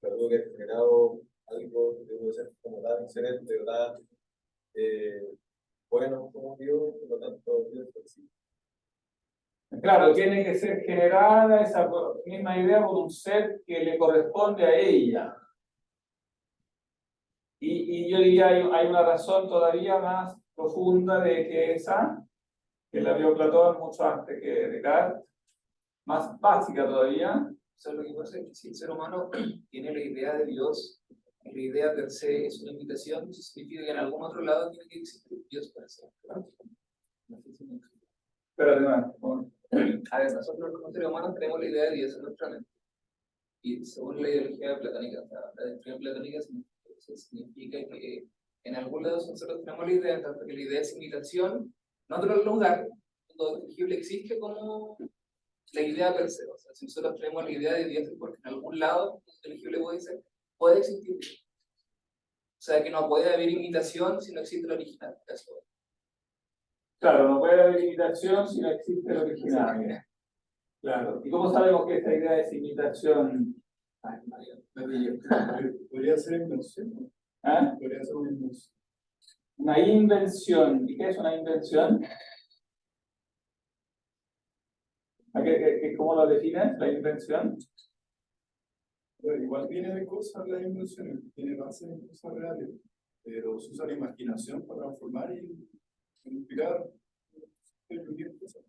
algo que ha generado algo que debe ser como tan excelente, o tan bueno como Dios, por lo tanto Dios existe. Claro, tiene que ser generada esa misma idea por un ser que le corresponde a ella. Y yo diría hay una razón todavía más profunda de que esa, que la vio Platón mucho antes que Descartes, más básica todavía. O sea, lo que pasa es que si el ser humano tiene la idea de Dios, la idea per se es una invitación, eso significa que en algún otro lado tiene que existir Dios para ser. ¿No? No sé si me explico. Pero además, bueno, A ver, nosotros como seres humanos tenemos la idea de Dios en nuestra mente. Y según la ideología platónica, o sea, la doctrina platónica significa que en algún lado nosotros tenemos la idea, tanto que la idea es imitación, no otro lugar, donde el tangible existe como la idea per se. O sea, si nosotros tenemos la idea de Dios, es porque en algún lado el tangible puede existir Dios. O sea, que no puede haber imitación si no existe el original. Eso. claro, no puede haber imitación si no existe el original. Claro. ¿Y cómo sabemos que esta idea es imitación? Ay, María. Podría ser invención. ¿Ah? Podría ser una invención. Una invención. ¿Y qué es una invención? ¿Cómo lo defines, la invención? Pero igual viene de cosas las invenciones, tiene base en cosas reales, pero se usa la imaginación para transformar y inspirar cosas.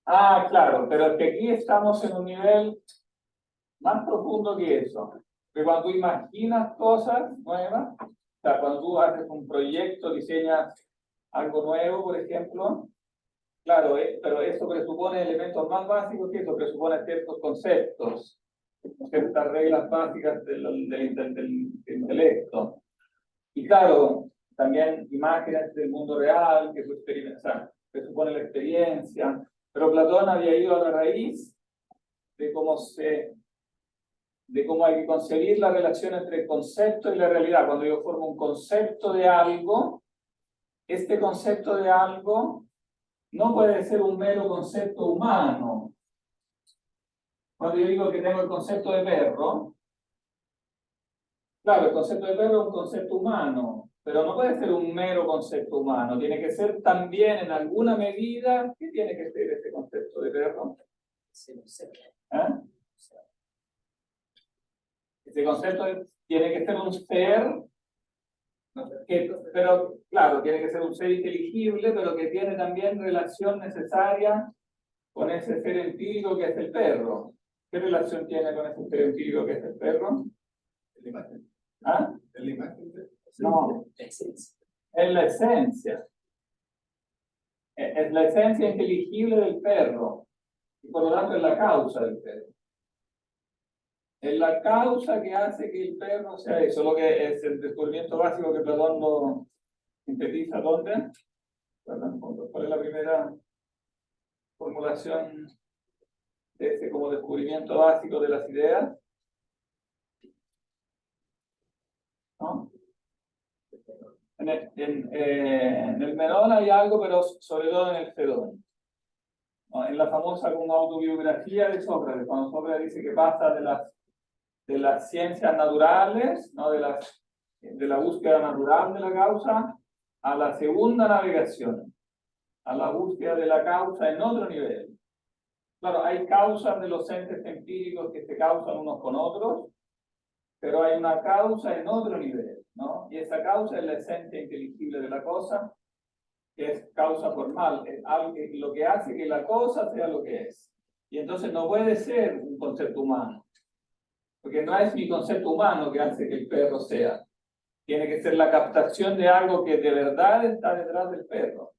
Ah, claro, pero es que aquí estamos en un nivel más profundo que eso. Que cuando tú imaginas cosas nuevas, o sea, cuando tú haces un proyecto, diseñas algo nuevo, por ejemplo, Claro, pero eso presupone elementos más básicos que eso, presupone ciertos conceptos, ciertas reglas básicas del intelecto. Y claro, también imágenes del mundo real que tú experimentas, o sea, presupone la experiencia. Pero Platón había ido a la raíz de cómo hay que concebir la relación entre el concepto y la realidad. Cuando yo formo un concepto de algo, este concepto de algo no puede ser un mero concepto humano. Cuando yo digo que tengo el concepto de perro, claro, el concepto de perro es un concepto humano, pero no puede ser un mero concepto humano. Tiene que ser también, en alguna medida, ¿qué tiene que ser este concepto de perro? ¿Eh? Ese concepto tiene que ser un ser, pero claro, tiene que ser un ser inteligible, pero que tiene también relación necesaria con ese ser empírico que es el perro. ¿Qué relación tiene con ese ser empírico que es el perro? Es la imagen. ¿Ah? Es la imagen de... No, es la esencia. Es la esencia inteligible del perro. Y por lo tanto es la causa del perro. Es la causa que hace que el perro sea eso, lo que es el descubrimiento básico que Platón lo sintetiza. ¿Dónde? ¿Cuál es la primera formulación de ese como descubrimiento básico de las ideas? ¿No? En el Menón hay algo, pero sobre todo en el Fedón. ¿No? En la famosa como autobiografía de Sócrates, cuando Sócrates dice que pasa de las ciencias naturales, ¿no? de la búsqueda natural de la causa, a la segunda navegación, a la búsqueda de la causa en otro nivel. Claro, hay causas de los entes empíricos que se causan unos con otros, pero hay una causa en otro nivel, ¿no? Y esa causa es la esencia inteligible de la cosa, que es causa formal, es algo lo que hace que la cosa sea lo que es. Y entonces no puede ser un concepto humano, porque no es mi concepto humano que hace que el perro sea. Tiene que ser la captación de algo que de verdad está detrás del perro.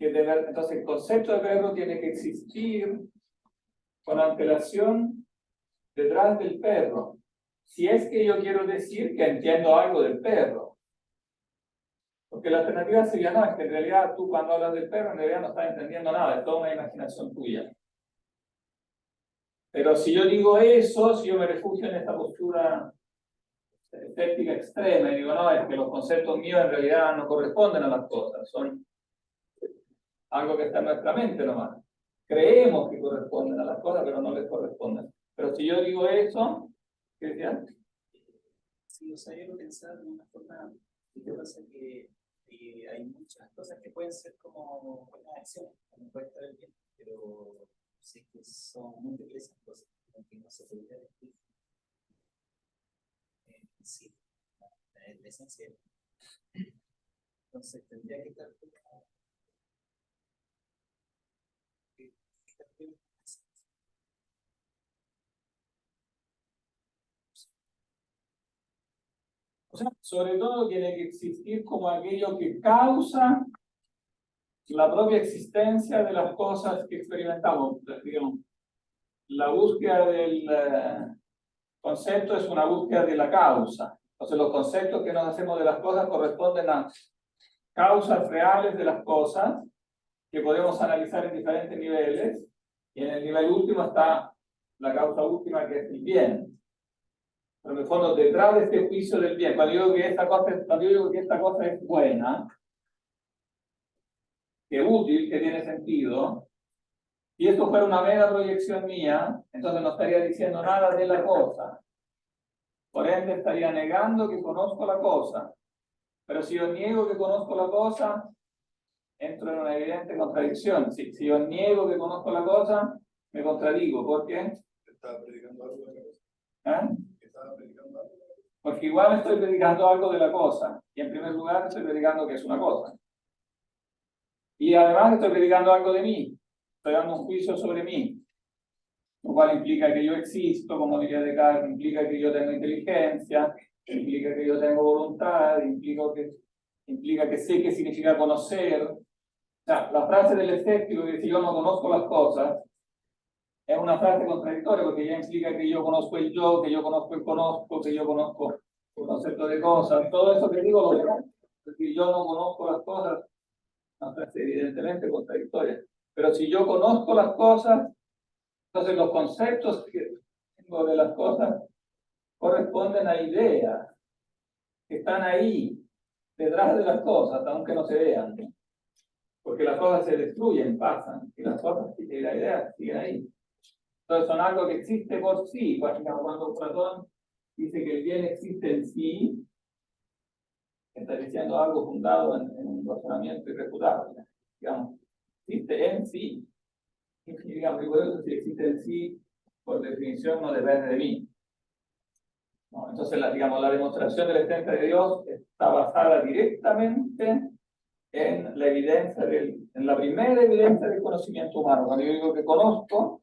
Entonces el concepto de perro tiene que existir con antelación detrás del perro. Si es que yo quiero decir que entiendo algo del perro. Porque la alternativa sería, no, es que en realidad tú cuando hablas del perro en realidad no estás entendiendo nada, es toda una imaginación tuya. Pero si yo digo eso, si yo me refugio en esta postura escéptica extrema y digo, no, es que los conceptos míos en realidad no corresponden a las cosas, son algo que está en nuestra mente nomás. Creemos que corresponden a las cosas, pero no les corresponden. Pero si yo digo eso, ¿qué decían? Sí, o sea, yo lo pensaba de una forma, y que pasa que hay muchas cosas que pueden ser como buenas acciones, como puede estar bien, pero sí que son múltiples esas cosas, que no se podría decir. Sí, la esencia. Entonces tendría que estar o sea, sobre todo tiene que existir como aquello que causa la propia existencia de las cosas que experimentamos. Digamos, la búsqueda del concepto es una búsqueda de la causa. Entonces los conceptos que nos hacemos de las cosas corresponden a causas reales de las cosas que podemos analizar en diferentes niveles, y en el nivel último está la causa última, que es el bien. Pero en el fondo, detrás de este juicio del bien, cuando yo digo que esta cosa es buena, que es útil, que tiene sentido, y esto fuera una mera proyección mía, entonces no estaría diciendo nada de la cosa. Por ende, estaría negando que conozco la cosa. Pero si yo niego que conozco la cosa, entro en una evidente contradicción. Si yo niego que conozco la cosa, me contradigo. ¿Por qué? Estaba predicando algo de la cosa. ¿Eh? Estaba predicando algo. Porque igual estoy predicando algo de la cosa. Y en primer lugar estoy predicando que es una cosa. Y además estoy predicando algo de mí. Estoy dando un juicio sobre mí. Lo cual implica que yo existo, como diría Descartes, implica que yo tengo inteligencia, implica que yo tengo voluntad, implica que sé qué significa conocer. sea, la frase del escéptico que si yo no conozco las cosas es una frase contradictoria porque ya implica que yo conozco el yo, que yo conozco el conozco, que yo conozco el concepto de cosas. Todo eso que digo lo conozco. Si yo no conozco las cosas, una frase evidentemente contradictoria. Pero si yo conozco las cosas, entonces los conceptos que tengo de las cosas corresponden a ideas que están ahí, detrás de las cosas, aunque no se vean. Porque las cosas se destruyen, pasan, y las cosas y las ideas siguen ahí. Entonces son algo que existe por sí. Cuando Platón dice que el bien existe en sí, está diciendo algo fundado en un razonamiento irrefutable. Digamos, existe en sí. Y digamos, y por eso si existe en sí, por definición no depende de mí. ¿No? Entonces, digamos, la demostración de la existencia de Dios está basada directamente en la evidencia en la primera evidencia del conocimiento humano. Cuando yo digo que conozco,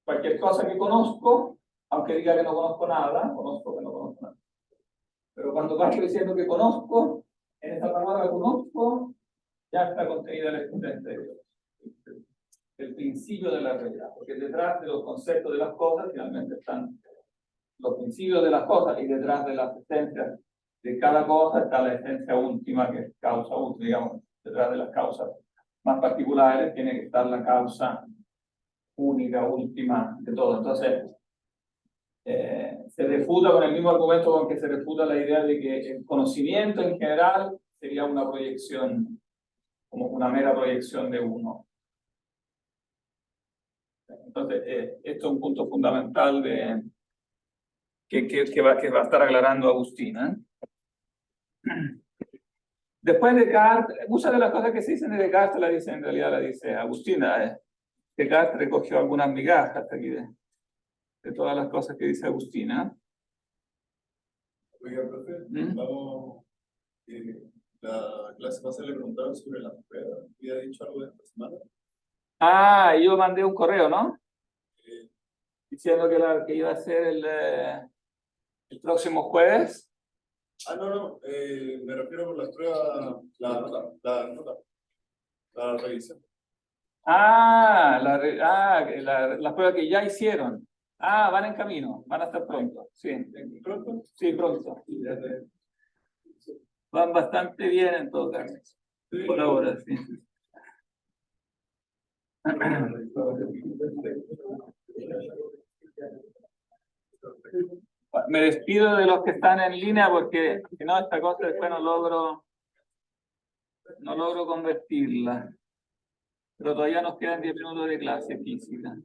cualquier cosa que conozco, aunque diga que no conozco nada, conozco que no conozco nada. Pero cuando paso diciendo que conozco, en esa palabra conozco, ya está contenida la existencia de Dios. El principio de la realidad, porque detrás de los conceptos de las cosas finalmente están los principios de las cosas y detrás de la existencia de cada cosa está la esencia última, que es causa última, digamos, detrás de las causas más particulares tiene que estar la causa única, última de todo. Entonces, se refuta con el mismo argumento con que se refuta la idea de que el conocimiento en general sería una proyección, como una mera proyección de uno. Entonces, esto es un punto fundamental de que va a estar aclarando Agustín. Después de Descartes, muchas de las cosas que se dicen de Descartes la dice, en realidad la dice Agustín. Descartes recogió algunas migajas aquí de todas las cosas que dice Agustín. Oiga, profe, vamos, la clase pasada le preguntaron sobre las pruebas. ¿Había dicho algo de esta semana? Ah, yo mandé un correo, ¿no? Diciendo que iba a ser el próximo jueves. No, me refiero por las pruebas, la revisión. Las pruebas que ya hicieron. Van en camino, van a estar pronto. Sí, ¿Pronto? sí, pronto. Van bastante bien en todo caso. Por ahora, sí. Me despido de los que están en línea porque si no esta cosa después no logro convertirla. Pero todavía nos quedan 10 minutos de clase física.